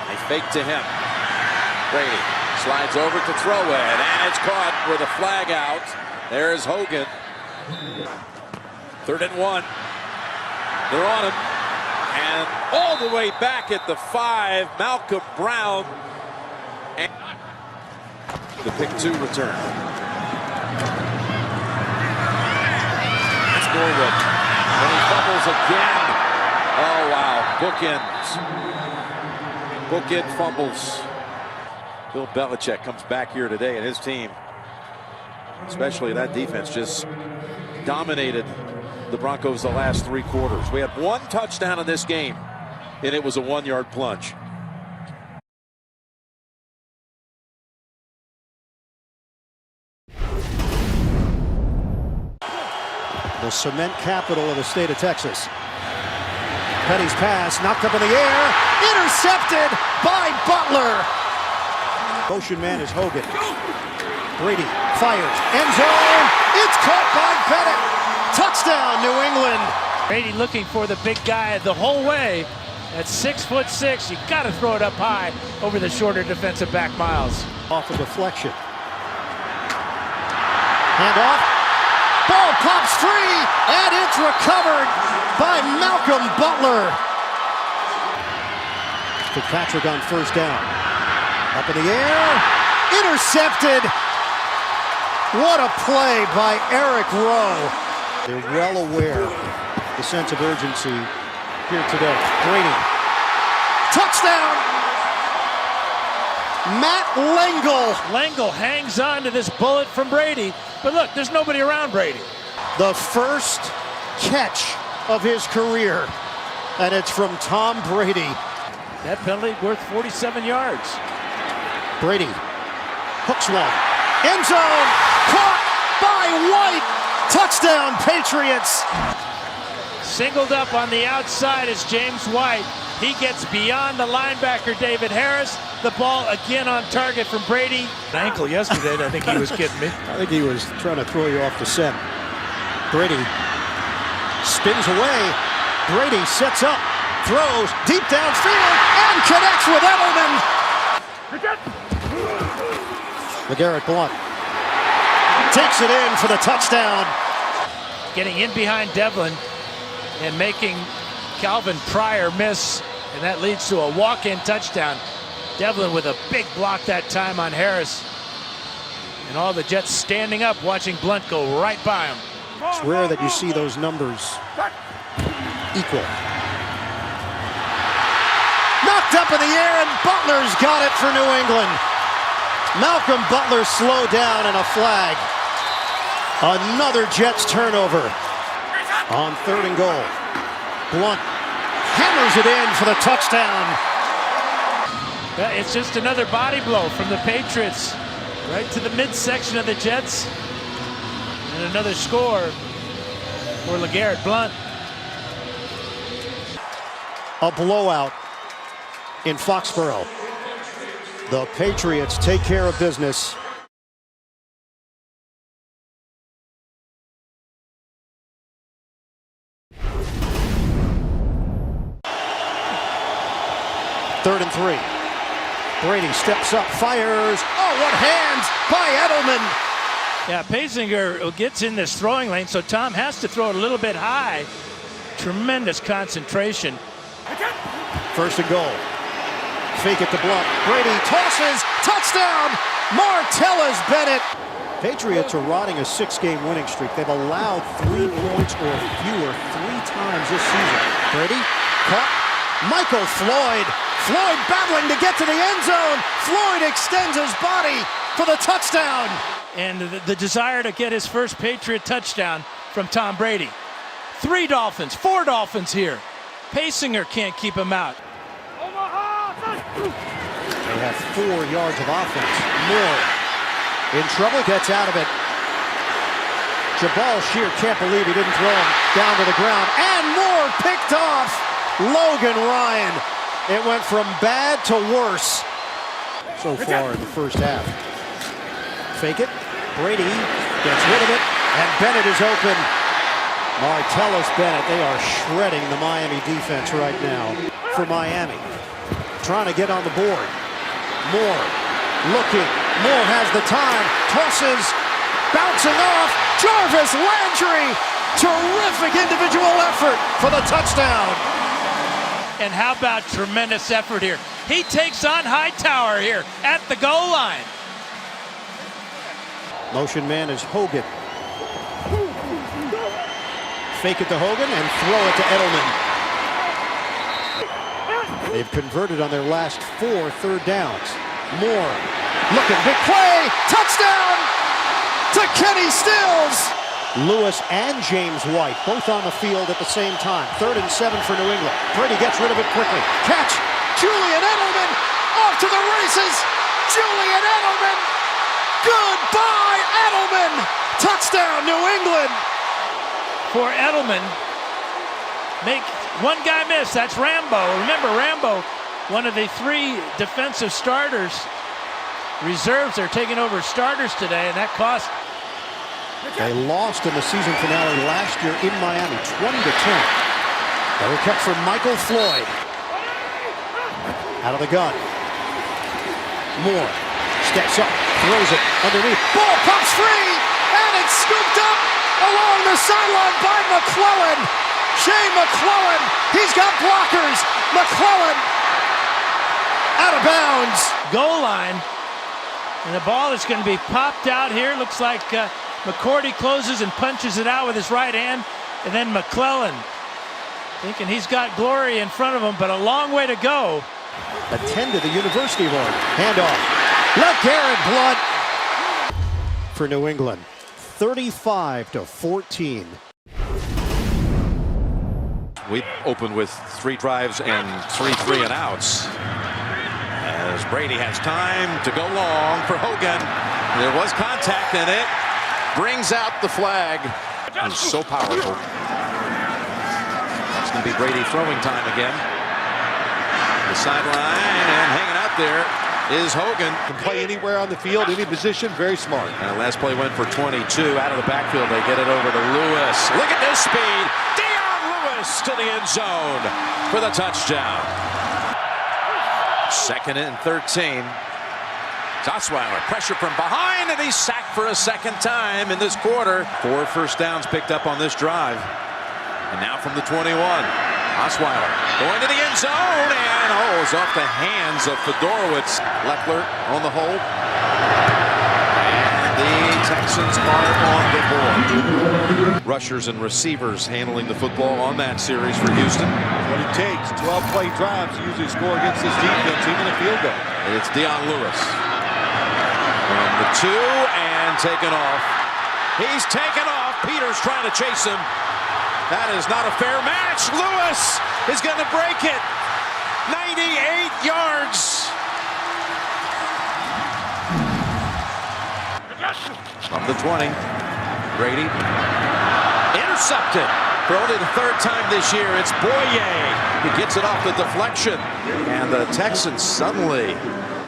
They fake to him. Brady slides over to throw it, and it's caught with a flag out. There's Hogan. 3rd and 1. They're on him. And all the way back at the 5, Malcolm Brown. And the pick 2 return. Norwood. And he fumbles again. Oh, wow. Bookends. Bookend fumbles. Bill Belichick comes back here today, and his team, especially that defense, just dominated the Broncos the last 3 quarters. We had 1 touchdown in this game, and it was a 1-yard plunge. The cement capital of the state of Texas. Petty's pass knocked up in the air, intercepted by Butler. Motion man is Hogan. Brady fires, end zone. It's caught by Petty. Touchdown, New England. Brady looking for the big guy the whole way. At 6'6", you got to throw it up high over the shorter defensive back Miles. Off a deflection. Hand off. Ball pops free, and it's recovered by Malcolm Butler. Fitzpatrick on 1st down. Up in the air, intercepted. What a play by Eric Rowe. They're well aware of the sense of urgency here today. Brady, touchdown. Matt Lengel. Lengel hangs on to this bullet from Brady. But look, there's nobody around Brady. The first catch of his career, and it's from Tom Brady. That penalty worth 47 yards. Brady hooks one. End zone. Caught by White. Touchdown, Patriots. Singled up on the outside is James White. He gets beyond the linebacker, David Harris. The ball again on target from Brady. Ankle yesterday, and I think he was kidding me. I think he was trying to throw you off the scent. Brady spins away. Brady sets up, throws deep downfield, and connects with Edelman. LeGarrette Blount takes it in for the touchdown. Getting in behind Devlin and making Calvin Pryor miss, and that leads to a walk-in touchdown. Devlin with a big block that time on Harris. And all the Jets standing up watching Blount go right by him. It's rare that you see those numbers equal. Knocked up in the air, and Butler's got it for New England. Malcolm Butler slowed down and a flag. Another Jets turnover on 3rd and goal. Blount hammers it in for the touchdown. It's just another body blow from the Patriots right to the midsection of the Jets. And another score for LeGarrette Blount. A blowout in Foxborough. The Patriots take care of business. Third and 3. Brady steps up, fires. Oh, what hands by Edelman. Yeah, Paysinger gets in this throwing lane, so Tom has to throw it a little bit high. Tremendous concentration. 1st and goal. Fake it to Blount. Brady tosses. Touchdown! Martellus Bennett. Patriots are riding a 6-game winning streak. They've allowed 3 points or fewer 3 times this season. Brady caught. Michael Floyd. Floyd battling to get to the end zone. Floyd extends his body for the touchdown. And the desire to get his first Patriot touchdown from Tom Brady. 3 Dolphins, 4 Dolphins here. Paysinger can't keep him out. They have 4 yards of offense. Moore in trouble, gets out of it. Jabal Shear can't believe he didn't throw him down to the ground. And Moore picked off Logan Ryan. It went from bad to worse so far in the first half. Fake it. Brady gets rid of it, and Bennett is open. Martellus Bennett, they are shredding the Miami defense right now for Miami. Trying to get on the board. Moore looking. Moore has the time. Tosses. Bouncing off. Jarvis Landry. Terrific individual effort for the touchdown. And how about tremendous effort here? He takes on Hightower here at the goal line. Motion man is Hogan. Fake it to Hogan and throw it to Edelman. They've converted on their last 4 third downs. Moore looking, big play, touchdown to Kenny Stills. Lewis and James White both on the field at the same time. 3rd and 7 for New England. Brady gets rid of it quickly. Catch, Julian Edelman off to the races. Julian Edelman. Goodbye, Edelman. Touchdown, New England. For Edelman, make one guy miss. That's Rambo. Remember, Rambo, one of the 3 defensive starters. Reserves are taking over starters today, and that cost. They lost in the season finale last year in Miami, 20-10. They were kept from Michael Floyd. Out of the gun. Moore steps up, throws it underneath. Ball pops free, and it's scooped up along the sideline by McClellan. Shea McClellan, he's got blockers. McClellan out of bounds. Goal line, and the ball is going to be popped out here. Looks like McCourty closes and punches it out with his right hand, and then McClellan thinking he's got glory in front of him, but a long way to go. Attended the University of Oregon. Handoff. LeGarrette Blount for New England. 35-14. We opened with 3 drives and 3 3-and-outs. As Brady has time to go long for Hogan. There was contact in it. Brings out the flag. It's so powerful. It's going to be Brady throwing time again. The sideline and hanging out there is Hogan. Can play anywhere on the field, any position, very smart. Last play went for 22 out of the backfield. They get it over to Lewis. Look at this speed. Lewis to the end zone for the touchdown. 2nd and 13. Osweiler pressure from behind, and he's sacked for a 2nd time in this quarter. 4 first downs picked up on this drive. And now from the 21. Osweiler going to the end zone, and is off the hands of Fedorowicz. Leckler on the hold. And the Texans are on the board. Rushers and receivers handling the football on that series for Houston. That's what it takes. 12-play drives usually score against this defense, even a field goal. It's Dion Lewis. From the 2 and taken off. He's taken off. Peters trying to chase him. That is not a fair match. Lewis is going to break it. 98 yards. From the 20. Brady. Intercepted. For only the 3rd time this year, it's Boye. He gets it off the deflection. And the Texans suddenly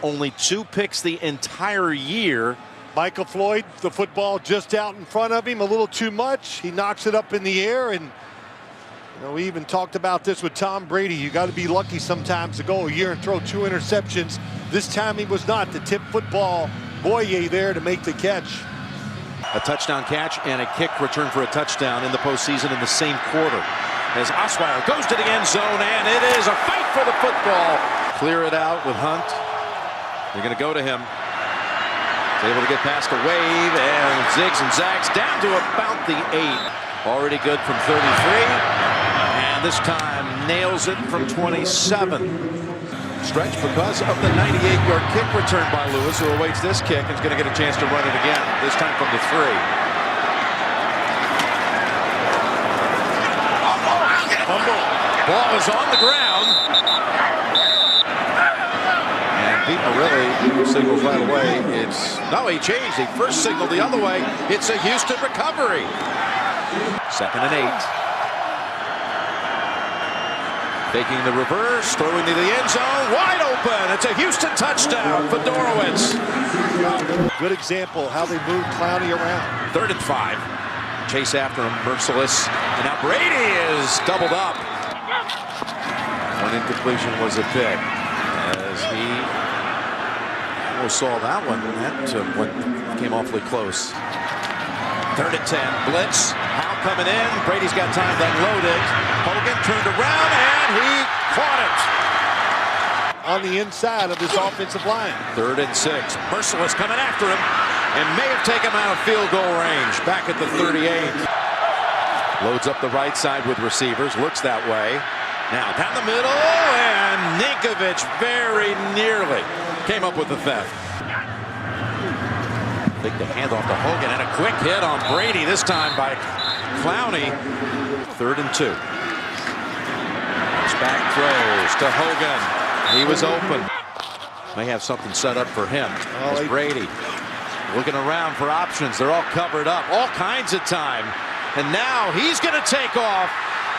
only 2 picks the entire year. Michael Floyd, the football just out in front of him, a little too much. He knocks it up in the air, and we even talked about this with Tom Brady. You got to be lucky sometimes to go a year and throw 2 interceptions. This time he was not. The tip football, Boye there to make the catch. A touchdown catch and a kick return for a touchdown in the postseason in the same quarter. As Osweiler goes to the end zone, and it is a fight for the football. Clear it out with Hunt. They're going to go to him. Able to get past a wave and zigs and zags down to about the 8. Already good from 33. And this time nails it from 27. Stretch because of the 98-yard kick return by Lewis, who awaits this kick and is going to get a chance to run it again, this time from the 3. Ball is on the ground. People really signals right away. He changed. He first signaled the other way. It's a Houston recovery. 2nd and 8. Taking the reverse, throwing to the end zone, wide open. It's a Houston touchdown. Fedorowicz. Good example how they moved Clowney around. 3rd and 5. Chase after him, merciless. And now Brady is doubled up. One incompletion was a pick. As he saw that one. That came awfully close. 3rd and 10. Blitz. Howe coming in. Brady's got time to unload it. Hogan turned around and he caught it. On the inside of this offensive line. 3rd and 6. Merciless coming after him and may have taken him out of field goal range. Back at the 38. Loads up the right side with receivers. Looks that way. Now down the middle, and Ninkovich very nearly came up with the theft. Take the handoff to Hogan, and a quick hit on Brady, this time by Clowney. 3rd and 2. Back throws to Hogan. He was open. May have something set up for him. As Brady looking around for options. They're all covered up, all kinds of time. And now he's going to take off.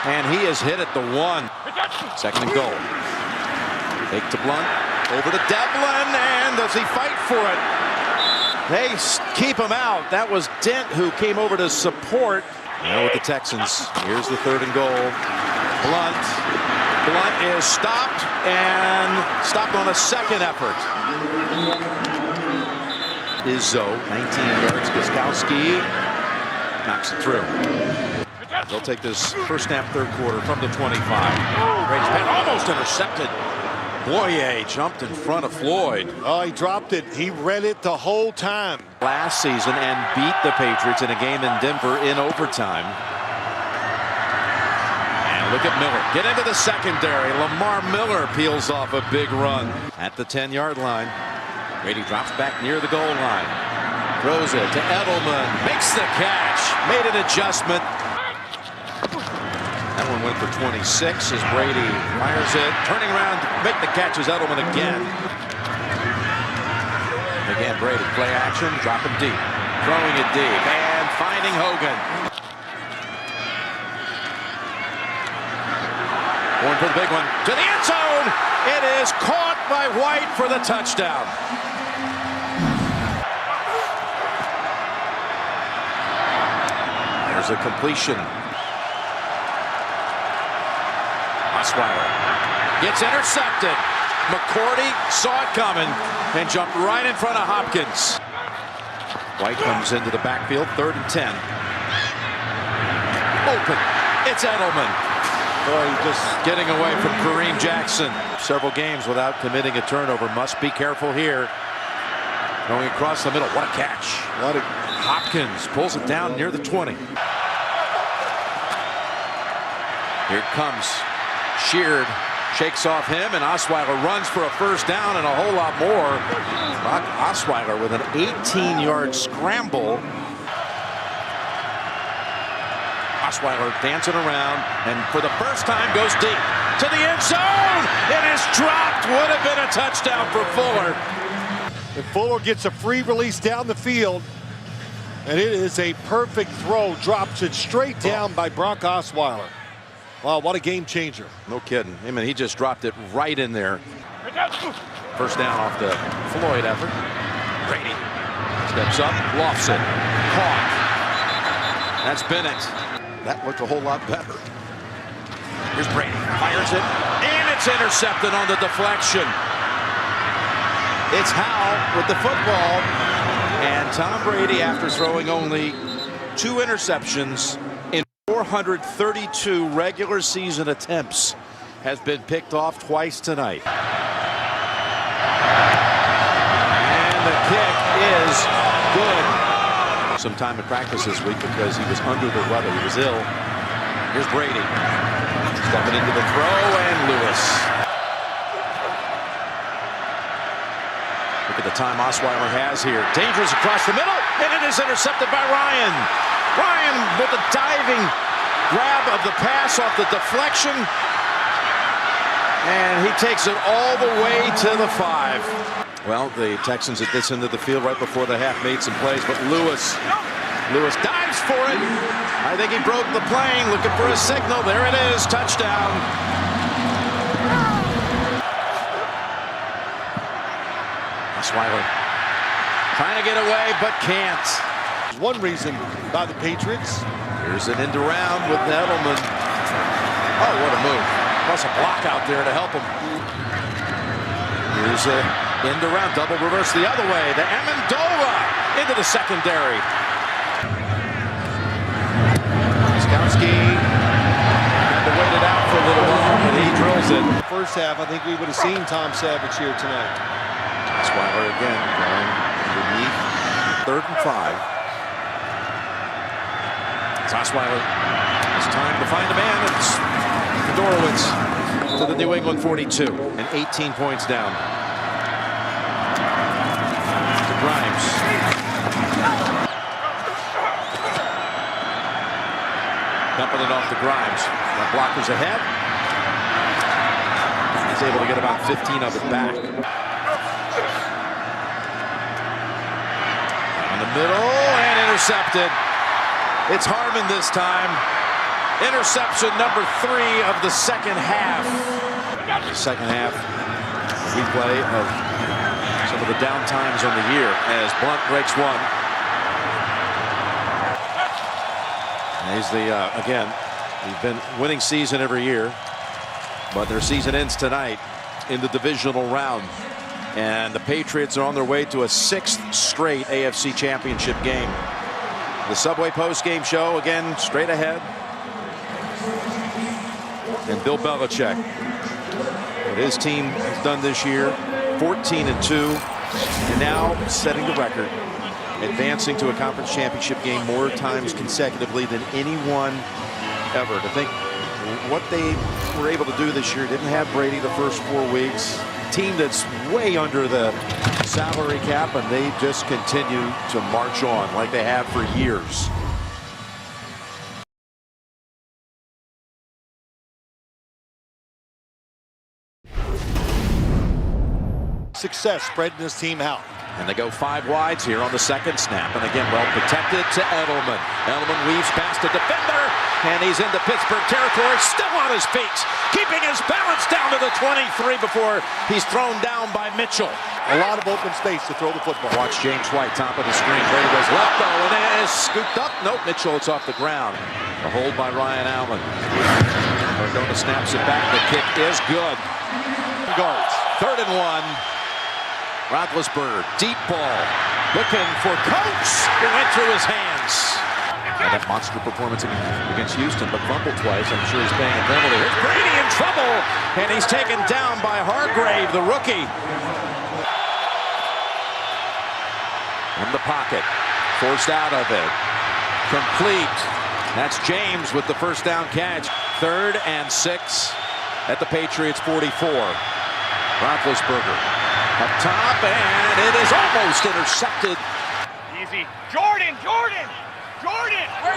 And he is hit at the 1. 2nd and goal. Fake to Blunt. Over to Devlin. And does he fight for it? They keep him out. That was Dent who came over to support. Now with the Texans. Here's the 3rd and goal. Blunt. Blunt is stopped. And stopped on a 2nd effort. Izzo. 19 yards. Gostkowski knocks it through. They'll take this first snap, 3rd quarter from the 25. Brady's pass almost intercepted. Boye jumped in front of Floyd. Oh, he dropped it. He read it the whole time. Last season and beat the Patriots in a game in Denver in overtime. And look at Miller. Get into the secondary. Lamar Miller peels off a big run at the 10-yard line. Brady drops back near the goal line. Throws it to Edelman. Makes the catch. Made an adjustment. That one went for 26 as Brady fires it. Turning around to make the catch is Edelman again. Again, Brady, play action, dropping deep. Throwing it deep and finding Hogan. Going for the big one. To the end zone. It is caught by White for the touchdown. There's a completion. Osweiler gets intercepted. McCourty saw it coming and jumped right in front of Hopkins. White comes into the backfield, 3rd and 10. Open. It's Edelman. Boy, just getting away from Kareem Jackson. Several games without committing a turnover. Must be careful here. Going across the middle. What a catch. Hopkins pulls it down near the 20. Here it comes. Sheared shakes off him, and Osweiler runs for a first down and a whole lot more. Osweiler with an 18-yard scramble. Osweiler dancing around, and for the first time goes deep to the end zone. It is dropped. Would have been a touchdown for Fuller. And Fuller gets a free release down the field, and it is a perfect throw. Drops it straight down by Brock Osweiler. Wow, what a game changer. No kidding. I mean, he just dropped it right in there. First down off the Floyd effort. Brady steps up, lofts it. Caught. That's Bennett. That looked a whole lot better. Here's Brady. Fires it. And it's intercepted on the deflection. It's Howe with the football. And Tom Brady, after throwing only 2 interceptions in 432 regular season attempts, has been picked off twice tonight. And the kick is good. Some time in practice this week because he was under the weather. He was ill. Here's Brady. Stepping into the throw, and Lewis. Look at the time Osweiler has here. Dangerous across the middle, and it is intercepted by Ryan. Ryan with a diving grab of the pass off the deflection. And he takes it all the way to the 5. Well, the Texans at this end of the field right before the half made some plays, but Lewis dives for it. I think he broke the plane, looking for a signal. There it is, touchdown. Osweiler trying to get away, but can't. One reason by the Patriots. Here's an end around with Edelman. Oh, what a move. Plus a block out there to help him. Here's a end around, double reverse the other way. The Amendola into the secondary. Skowski had to wait it out for a little while, but he drills it. First half, I think we would have seen Tom Savage here tonight. Osweiler again going underneath. 3rd and 5. It's Osweiler. It's time to find a man. It's Fedorowicz to the New England 42 and 18 points down. To Grimes. Dumping it off to Grimes. Got blockers ahead. He's able to get about 15 of it back. In the middle and intercepted. It's Harmon this time. Interception number 3 of the second half. The second half, a replay of some of the down times on the year as Blunt breaks one. And he's again, they've been winning season every year, but their season ends tonight in the divisional round. And the Patriots are on their way to a 6th straight AFC Championship game. The Subway post-game show, again, straight ahead. And Bill Belichick, what his team has done this year, 14-2, and now setting the record, advancing to a conference championship game more times consecutively than anyone ever. To think what they were able to do this year, didn't have Brady the first 4 weeks, team that's way under the salary cap, and they just continue to march on like they have for years. success spreading this team out. And they go 5 wides here on the second snap. And again, well protected to Edelman. Edelman weaves past the defender, and he's into Pittsburgh territory, still on his feet, keeping his balance down to the 23 before he's thrown down by Mitchell. A lot of open space to throw the football. Watch James White, top of the screen. Brady goes left, though, and it is scooped up. Nope, Mitchell, it's off the ground. A hold by Ryan Allen. Cardona snaps it back. The kick is good. Guards. 3rd and 1. Roethlisberger, deep ball, looking for Coates. It went through his hands. And that monster performance against Houston, but fumbled twice. I'm sure he's paying a penalty. Here's Brady in trouble, and he's taken down by Hargrave, the rookie. In the pocket, forced out of it. Complete. That's James with the first down catch. 3rd and 6 at the Patriots 44. Roethlisberger up top, and it is almost intercepted. Easy. Jordan!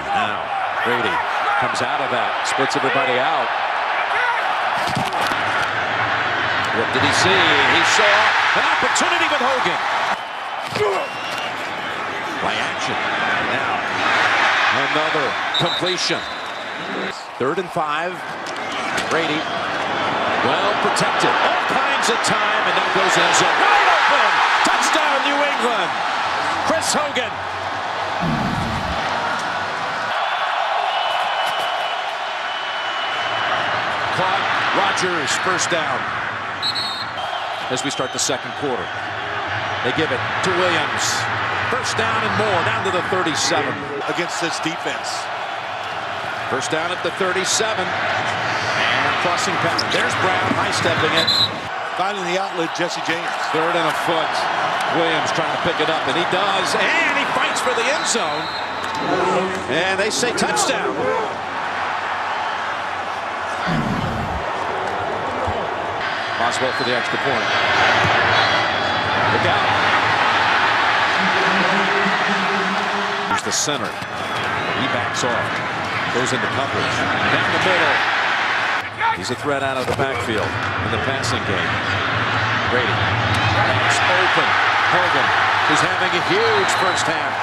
Now, Brady comes out of that, splits everybody out. What did he see? He saw an opportunity with Hogan. Play action. Now, another completion. 3rd and 5. Brady, well protected. All kinds of time, and now goes in zone. Wide open! Touchdown, New England! Chris Hogan. Caught. Rodgers, first down. As we start the second quarter. They give it to Williams. First down and more, down to the 37. Against this defense. First down at the 37. And crossing pass. There's Brown, high-stepping it. Finding the outlet, Jesse James. 3rd and a foot. Williams trying to pick it up, and he does. And he fights for the end zone. And they say touchdown. Boswell for the extra point. Look out. Here's the center. He backs off. Goes into coverage. Down the middle. He's a threat out of the backfield in the passing game. Brady. That's open. Hogan, who's having a huge first half.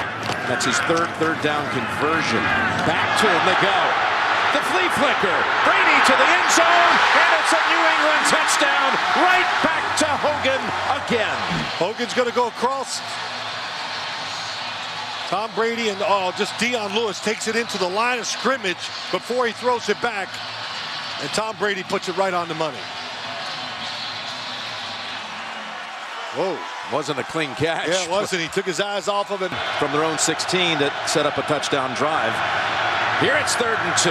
That's his third down conversion. Back to him they go. The flea flicker. Brady to the end zone, and it's a New England touchdown. Right back to Hogan again. Hogan's going to go across. Tom Brady and just Dion Lewis takes it into the line of scrimmage before he throws it back. And Tom Brady puts it right on the money. Whoa. Wasn't a clean catch. Yeah, it wasn't. He took his eyes off of it. From their own 16 to set up a touchdown drive. Here it's 3rd and 2.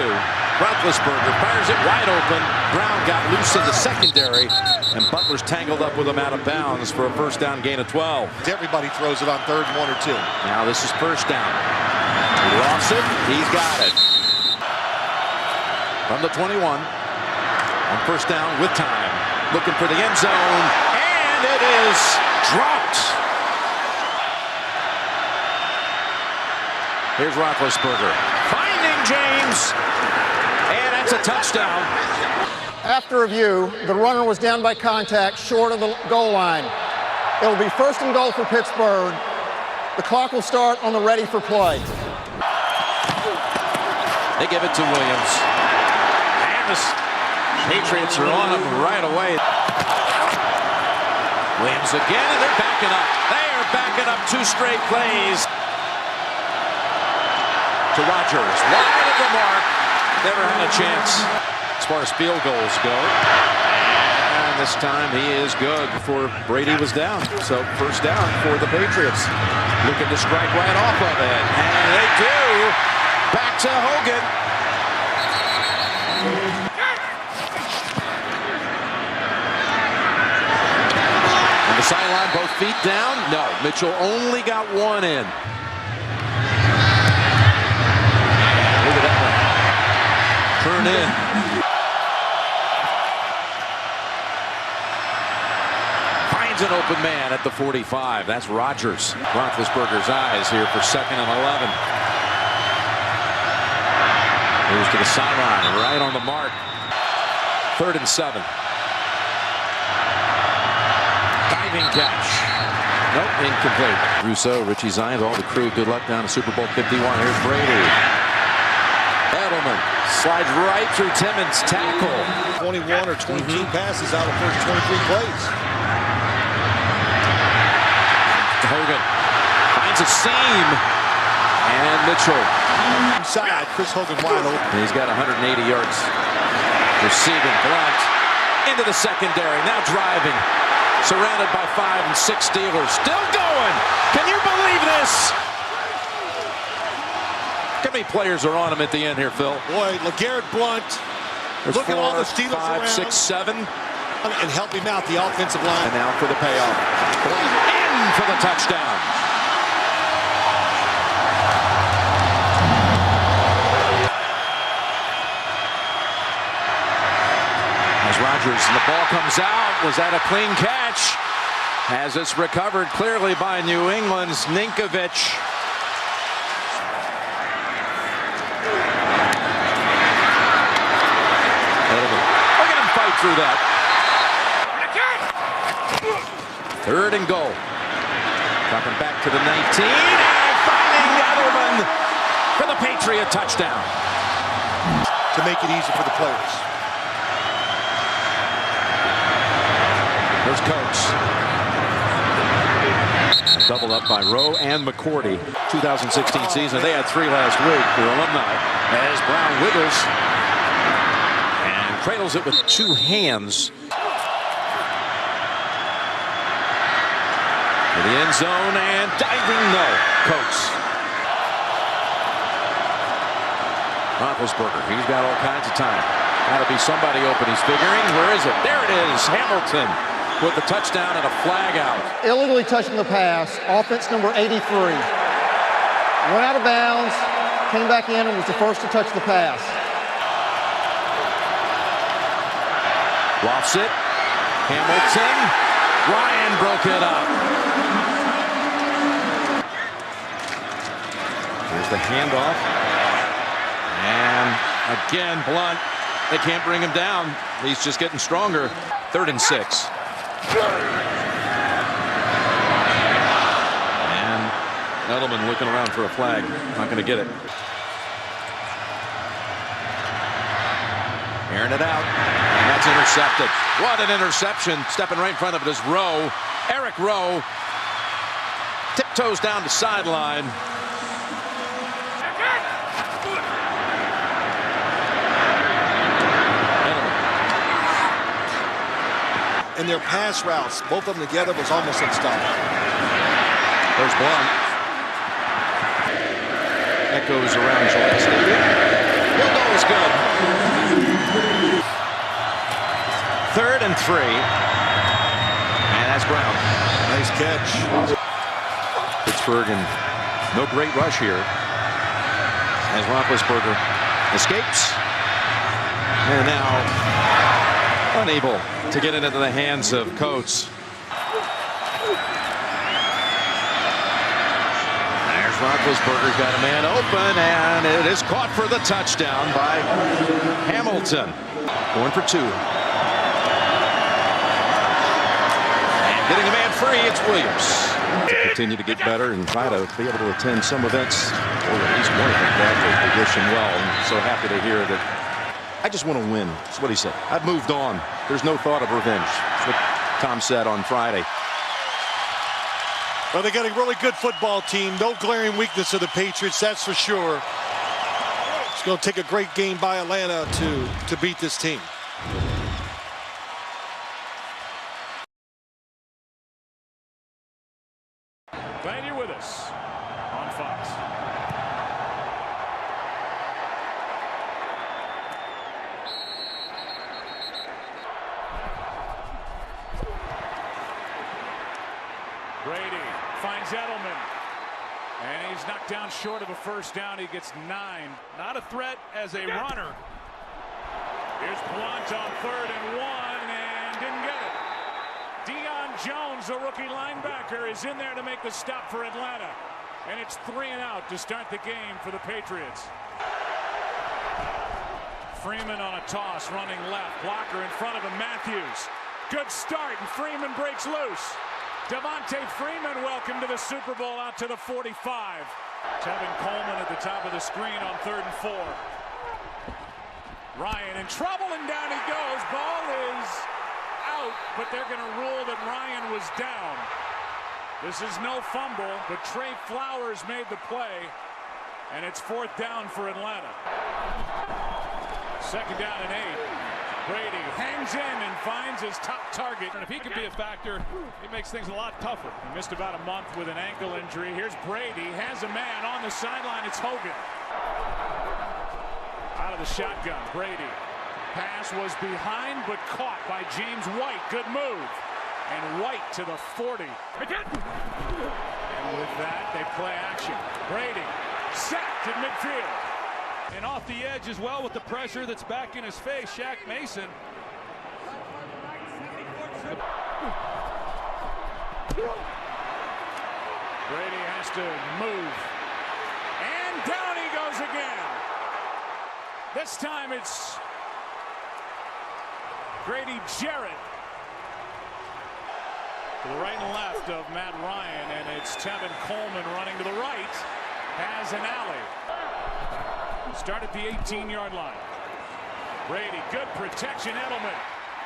Roethlisberger fires it wide open. Brown got loose in the secondary, and Butler's tangled up with him out of bounds for a first down gain of 12. Everybody throws it on 3rd and 1 or 2. Now this is first down. He lost it. He's got it. From the 21. On first down with time. Looking for the end zone. And it is dropped. Here's Roethlisberger. Finding James. And that's a touchdown. After review, the runner was down by contact short of the goal line. It will be 1st and goal for Pittsburgh. The clock will start on the ready for play. They give it to Williams. And the Patriots are on him right away. Williams again, and they're backing up. They are backing up 2 straight plays. To Rodgers, wide of the mark. Never had a chance as far as field goals go. And this time he is good before Brady was down. So first down for the Patriots. Looking to strike right off of it. And they do. Back to Hogan. On the sideline, both feet down. No, Mitchell only got one in. Look at that one. Turn in. Finds an open man at the 45. That's Rodgers. Roethlisberger's eyes here for 2nd and 11. Moves to the sideline, right on the mark. 3rd and 7. Diving catch. Nope, incomplete. Rousseau, Richie Zions, all the crew, good luck down to Super Bowl 51. Here's Brady. Edelman slides right through Timmons' tackle. 21 or 22 passes out of the first 23 plays. Hogan finds a seam. And Mitchell. Inside, Chris Hogan wide open. And he's got 180 yards. Receiving Blunt into the secondary. Now driving. Surrounded by 5 and 6 Steelers. Still going. Can you believe this? How many players are on him at the end here, Phil? Boy, LeGarrette Blunt. There's Look 4, at all the Steelers 5, around. 6, 7. And help him out, the offensive line. And now for the payoff. Blunt in for the touchdown. As Rodgers, and the ball comes out. Was that a clean catch? As it's recovered clearly by New England's Ninkovich. Look at him fight through that. 3rd and goal. Dropping back to the 19 and finding Edelman for the Patriot touchdown. To make it easy for the players. There's Coates. Doubled up by Rowe and McCourty. 2016 season, they had 3 last week for alumni. As Brown wiggles and cradles it with 2 hands. To the end zone and diving, no. Coates. Roethlisberger, he's got all kinds of time. Gotta be somebody open, he's figuring. Where is it? There it is. Hamilton with the touchdown and a flag out. Illegally touching the pass, offense number 83. Went out of bounds, came back in and was the first to touch the pass. Lofts it. Hamilton. Ryan broke it up. Here's the handoff. And again, Blunt. They can't bring him down. He's just getting stronger. 3rd and 6. And Edelman looking around for a flag. Not going to get it. Airing it out. And that's intercepted. What an interception. Stepping right in front of it is Rowe. Eric Rowe. Tiptoes down the sideline. And their pass routes, both of them together, was almost unstoppable. There's Blunt. Echoes around Gillette Stadium. Field goal is good. 3rd and 3. And that's Brown. Nice catch. Pittsburgh, and no great rush here. As Roethlisberger escapes. And now unable to get it into the hands of Coates. There's Roethlisberger, got a man open, and it is caught for the touchdown by Hamilton. Going for 2. And getting a man free, it's Williams. To continue to get better and try to be able to attend some events, or at least one of them, badly. We wish him well, and so happy to hear that. I just want to win. That's what he said. I've moved on. There's no thought of revenge. That's what Tom said on Friday. Well, they got a really good football team. No glaring weakness of the Patriots, that's for sure. It's going to take a great game by Atlanta to beat this team. Glad you're with us on Fox. Brady finds Edelman, and he's knocked down short of a first down. He gets 9. Not a threat as a runner. Here's Blunt on 3rd and 1, and didn't get it. Deion Jones, a rookie linebacker, is in there to make the stop for Atlanta, and it's 3 and out to start the game for the Patriots. Freeman on a toss, running left. Blocker in front of him, Matthews. Good start, and Freeman breaks loose. Devontae Freeman, welcome to the Super Bowl, out to the 45. Tevin Coleman at the top of the screen on 3rd and 4. Ryan in trouble, and down he goes. Ball is out, but they're going to rule that Ryan was down. This is no fumble, but Trey Flowers made the play, and it's 4th down for Atlanta. 2nd down and 8. Brady hangs in and finds his top target. And if he could be a factor, it makes things a lot tougher. He missed about a month with an ankle injury. Here's Brady, has a man on the sideline. It's Hogan. Out of the shotgun, Brady. Pass was behind, but caught by James White. Good move. And White to the 40. And with that, they play action. Brady sacked at midfield. And off the edge as well with the pressure that's back in his face, Shaq Mason. Brady has to move. And down he goes again. This time it's Grady Jarrett to the right and left of Matt Ryan, and it's Tevin Coleman running to the right. Has an alley. Start at the 18-yard line. Brady, good protection. Edelman,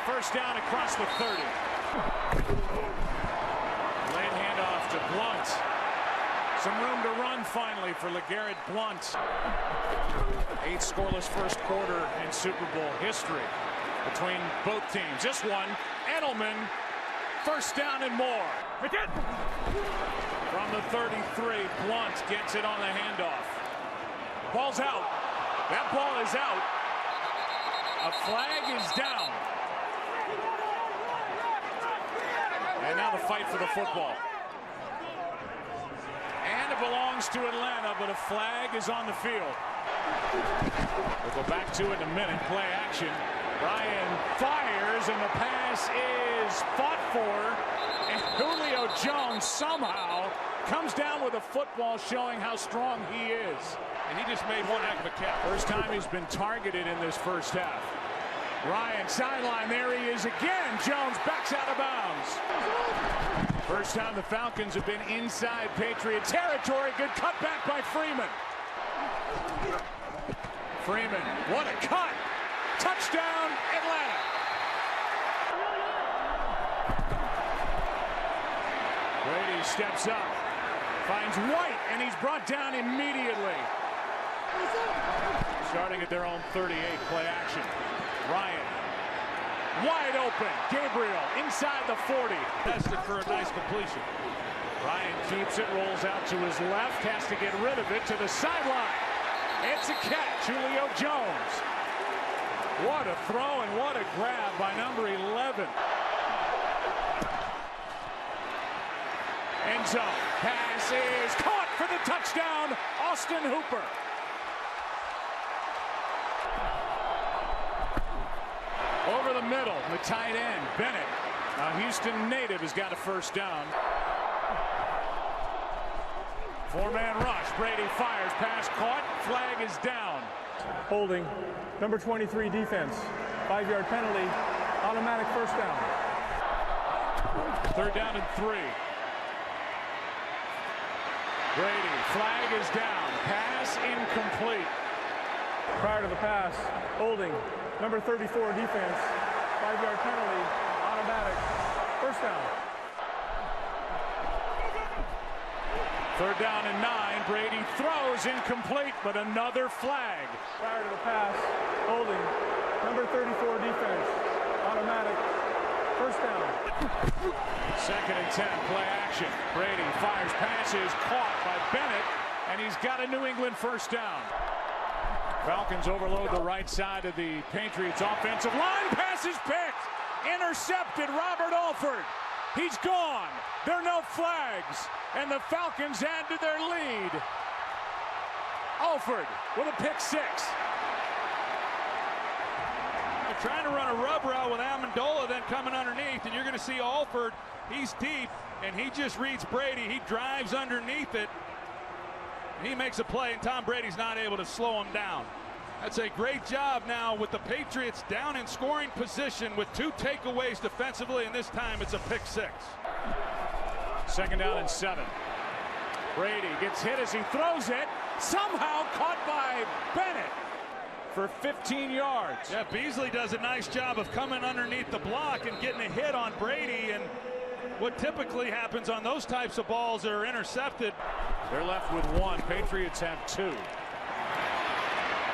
1st down across the 30. Late handoff to Blunt. Some room to run finally for LeGarrette Blunt. 8 scoreless first quarter in Super Bowl history between both teams. This one, Edelman, 1st down and more. From the 33, Blunt gets it on the handoff. Ball's out. That ball is out. A flag is down. And now the fight for the football. And it belongs to Atlanta, but a flag is on the field. We'll go back to it in a minute. Play action. Ryan fires, and the pass is fought for. And Julio Jones somehow comes down with a football, showing how strong he is. And he just made one heck of a catch. First time he's been targeted in this first half. Ryan sideline, there he is again. Jones backs out of bounds. First time the Falcons have been inside Patriot territory. Good cutback by Freeman. Freeman, what a cut. Touchdown, Atlanta. Brady steps up, finds White, and he's brought down immediately. Starting at their own 38, play action. Ryan, wide open. Gabriel inside the 40. Tested for a nice completion. Ryan keeps it, rolls out to his left, has to get rid of it to the sideline. It's a catch, Julio Jones. What a throw and what a grab by number 11. End zone. Pass is caught for the touchdown, Austin Hooper. Over the middle, the tight end, Bennett. A Houston native has got a 1st down. 4-man rush. Brady fires. Pass caught. Flag is down. Holding. Number 23 defense. 5-yard penalty. Automatic 1st down. 3rd down and 3. Brady. Flag is down. Pass incomplete. Prior to the pass. Holding. Number 34 defense. 5-yard penalty. Automatic. 1st down. 3rd down and 9. Brady throws incomplete, but another flag. Prior to the pass, holding. Number 34 defense. Automatic. 1st down. 2nd and 10. Play action. Brady fires, passes, caught by Bennett, and he's got a New England 1st down. Falcons overload the right side of the Patriots offensive line. Pass is picked. Intercepted. Robert Alford. He's gone. There are no flags. And the Falcons add to their lead. Alford with a pick 6. They're trying to run a rub route with Amendola, then coming underneath, and you're going to see Alford. He's deep, and he just reads Brady. He drives underneath it. He makes a play, and Tom Brady's not able to slow him down. That's a great job now with the Patriots down in scoring position with 2 takeaways defensively, and this time it's a pick 6. Second down and 7. Brady gets hit as he throws it. Somehow caught by Bennett for 15 yards. Yeah, Beasley does a nice job of coming underneath the block and getting a hit on Brady. And what typically happens on those types of balls that are intercepted. They're left with 1. Patriots have 2.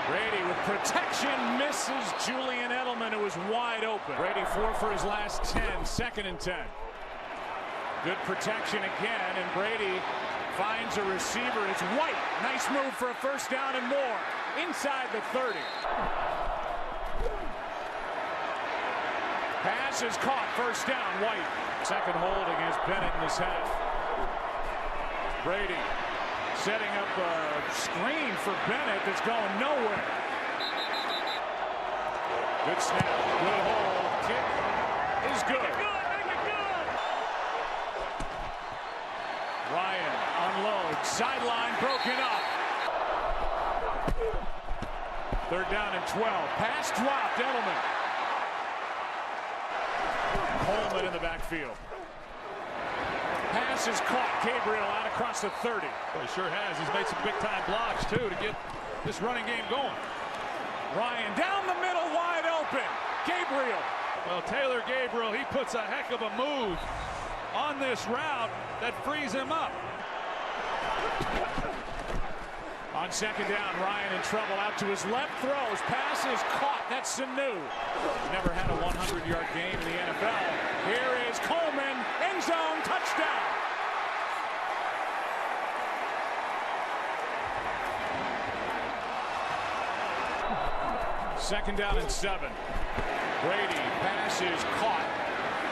Brady with protection misses Julian Edelman, who was wide open. Brady 4 for his last 10. 2nd and 10. Good protection again, and Brady finds a receiver. It's White. Nice move for a first down and more. Inside the 30. Pass is caught. First down, White. Second hold against Bennett in this half. Brady setting up a screen for Bennett that's going nowhere. Good snap. Good hold. Kick is good. Ryan unloads. Sideline broken up. 3rd down and 12. Pass dropped. Edelman. Coleman in the backfield. Pass is caught. Gabriel out across the 30. Well, he sure has. He's made some big-time blocks, too, to get this running game going. Ryan down the middle, wide open. Gabriel. Well, Taylor Gabriel, he puts a heck of a move on this route that frees him up. On 2nd down, Ryan in trouble. Out to his left, throws. Pass is caught. That's Sanu. Never had a 100-yard game in the NFL. Here is Coleman. End zone. Touchdown. Second down and 7. Brady. Pass is caught.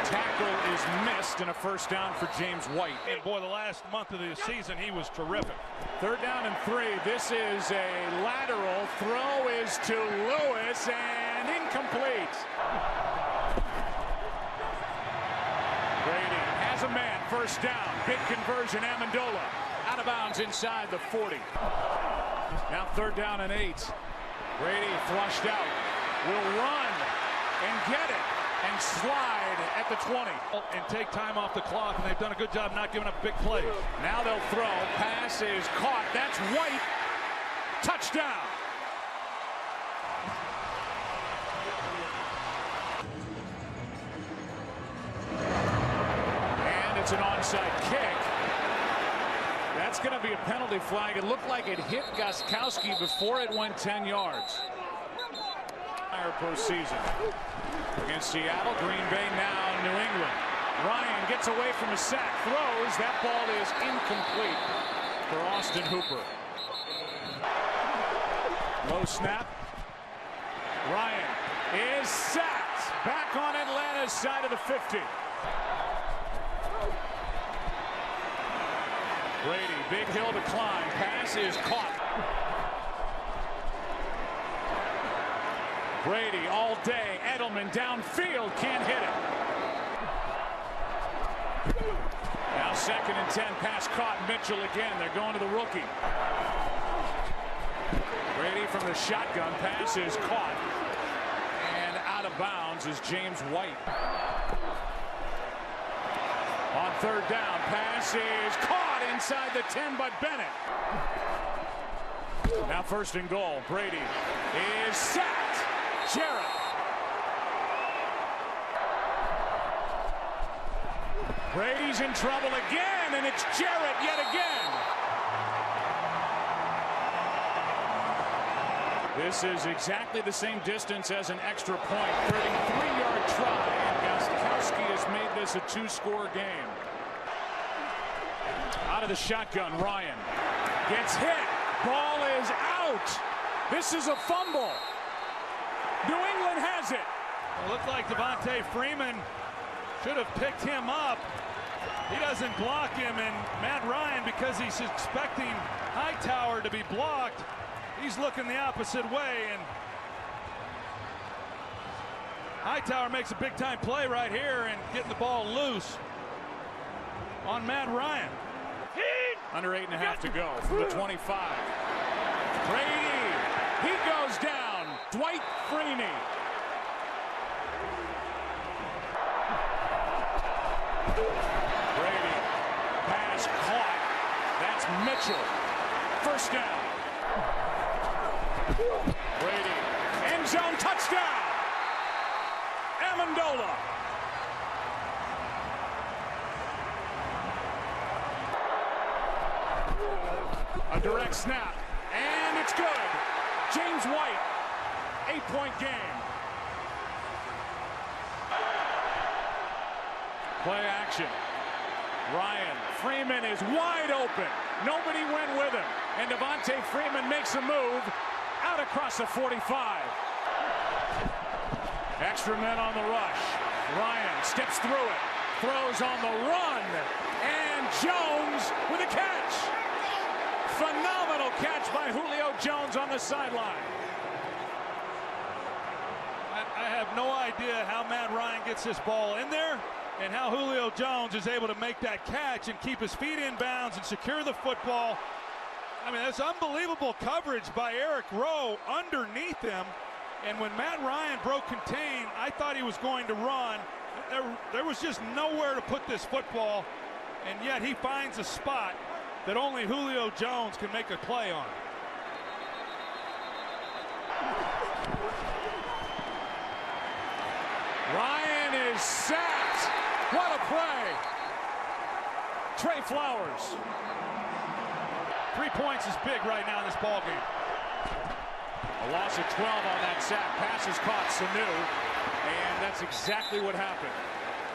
Tackle is missed, and a first down for James White. And boy, the last month of the season, he was terrific. 3rd down and 3. This is a lateral. Throw is to Lewis, and incomplete. Brady has a man. First down. Big conversion. Amendola out of bounds inside the 40. Now 3rd down and 8. Brady flushed out. Will run and get it. And slide at the 20. And take time off the clock, and they've done a good job not giving up big plays. Now they'll throw. Pass is caught. That's White. Touchdown. And it's an onside kick. That's going to be a penalty flag. It looked like it hit Gostkowski before it went 10 yards. Postseason against Seattle, Green Bay, now New England. Ryan gets away from a sack, throws. That ball is incomplete for Austin Hooper. Low snap. Ryan is sacked. Back on Atlanta's side of the 50. Brady, big hill to climb. Pass is caught. Brady all day. Edelman downfield, can't hit it. Now 2nd and 10. Pass caught. Mitchell again. They're going to the rookie. Brady from the shotgun. Pass is caught. And out of bounds is James White. On 3rd down. Pass is caught inside the 10 by Bennett. Now 1st and goal. Brady is sacked. Jarrett. Brady's in trouble again, and it's Jarrett yet again. This is exactly the same distance as an extra point. 33-yard try, and Gostkowski has made this a 2-score game. Out of the shotgun, Ryan gets hit. Ball is out. This is a fumble. New England has it. It looked like Devontae Freeman should have picked him up. He doesn't block him, and Matt Ryan, because he's expecting Hightower to be blocked, he's looking the opposite way, and Hightower makes a big-time play right here and getting the ball loose on Matt Ryan. Under 8.5 to go from the 25. Brady, he goes down. Dwight Freeney. Brady Mitchell. First down. Brady. End zone touchdown. Amendola. A direct snap. And it's good. James White. 8-point game. Play action. Ryan Freeman is wide open. Nobody went with him. And Devontae Freeman makes a move out across the 45. Extra men on the rush. Ryan steps through it. Throws on the run. And Jones with a catch. Phenomenal catch by Julio Jones on the sideline. I have no idea how Matt Ryan gets this ball in there and how Julio Jones is able to make that catch and keep his feet in bounds and secure the football. I mean, that's unbelievable coverage by Eric Rowe underneath him. And when Matt Ryan broke contain, I thought he was going to run. There was just nowhere to put this football, and yet he finds a spot that only Julio Jones can make a play on. Ryan is sacked. What a play. Trey Flowers. 3 points is big right now in this ball game. A loss of 12 on that sack. Pass is caught, Sanu. And that's exactly what happened.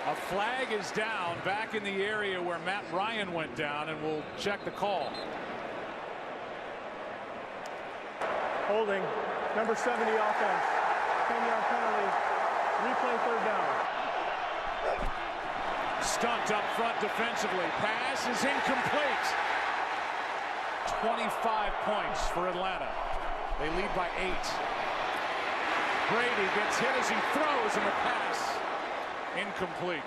A flag is down back in the area where Matt Ryan went down, and we'll check the call. Holding, number 70 offense. 10-yard penalty. Replay third down. Stunt up front defensively. Pass is incomplete. 25 points for Atlanta. They lead by 8. Brady gets hit as he throws, and the pass incomplete.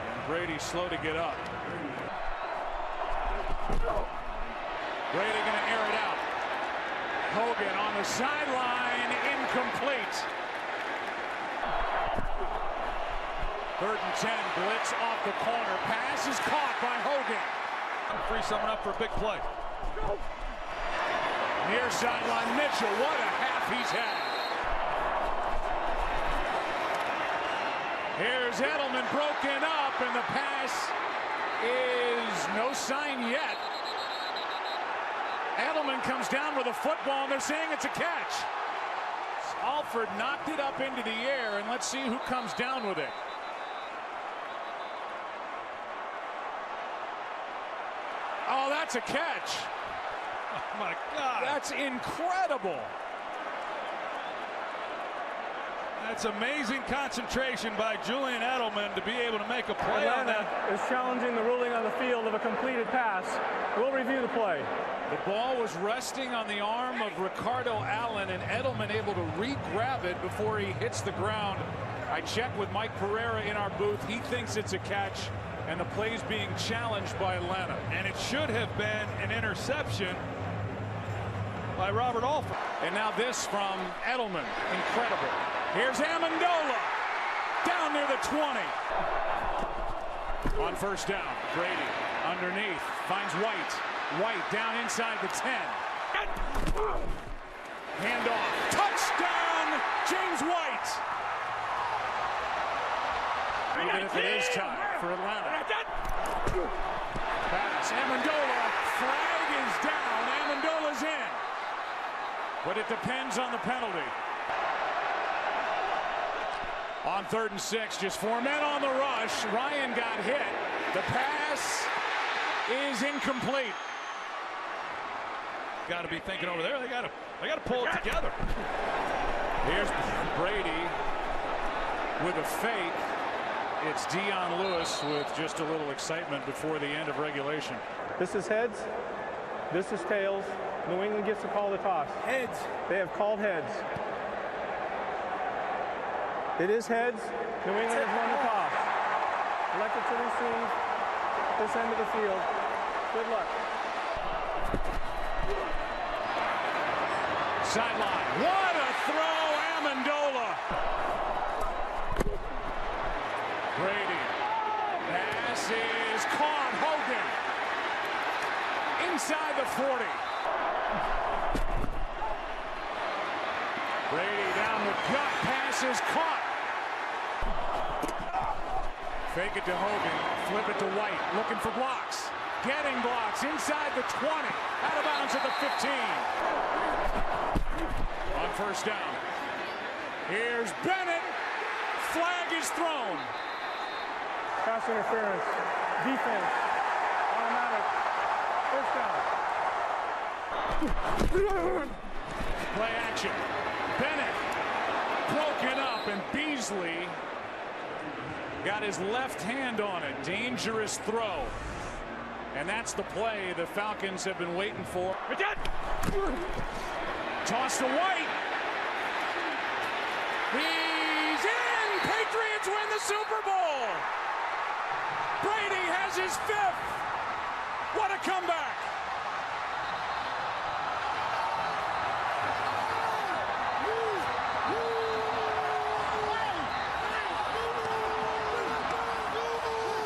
And Brady slow to get up. Brady going to air it out. Hogan on the sideline, incomplete. 3rd and 10, blitz off the corner. Pass is caught by Hogan. Free someone up for a big play. Near sideline, Mitchell. What a half he's had. Here's Edelman broken up, and the pass is no sign yet. Edelman comes down with a football, and they're saying it's a catch. Alford knocked it up into the air, and let's see who comes down with it. Oh, that's a catch. Oh, my God. That's incredible. That's amazing concentration by Julian Edelman to be able to make a play on that. Atlanta is challenging the ruling on the field of a completed pass. We'll review the play. The ball was resting on the arm of Ricardo Allen, and Edelman able to re-grab it before he hits the ground. I checked with Mike Pereira in our booth. He thinks it's a catch, and the play's being challenged by Atlanta. And it should have been an interception by Robert Alford. And now this from Edelman. Incredible. Here's Amendola. Down near the 20. On first down, Brady underneath. Finds White. White down inside the 10. Handoff. Touchdown, James White. Even if it is time for Atlanta. Pass. Amendola. Flag is down. Amendola's in. But it depends on the penalty. On 3rd and 6, just 4 men on the rush. Ryan got hit. The pass is incomplete. Got to be thinking over there. They got to pull it together. Here's Brady with a fake. It's Dion Lewis with just a little excitement before the end of regulation. This is heads. This is tails. New England gets to call the toss. Heads. They have called heads. It is heads. New England has won the toss. Elected to receive this end of the field. Good luck. Sideline. What a throw, Amendola. Brady. Pass is caught. Hogan. Brady down the gut, pass is caught. Fake it to Hogan, flip it to White, looking for blocks. Getting blocks inside the 20, out of bounds at the 15. On first down. Here's Bennett. Flag is thrown. Pass interference. Defense. Automatic. First down. Play action. Bennett broken up, and Beasley got his left hand on it. Dangerous throw. And that's the play the Falcons have been waiting for. Toss to White. He's in! Patriots win the Super Bowl! Brady has his 5th! What a comeback!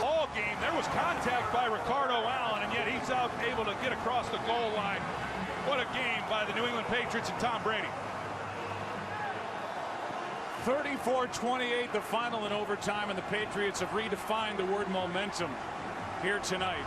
All game, there was contact by Ricardo Allen, and yet he's out able to get across the goal line. What a game by the New England Patriots and Tom Brady. 34-28, the final in overtime, and the Patriots have redefined the word momentum here tonight.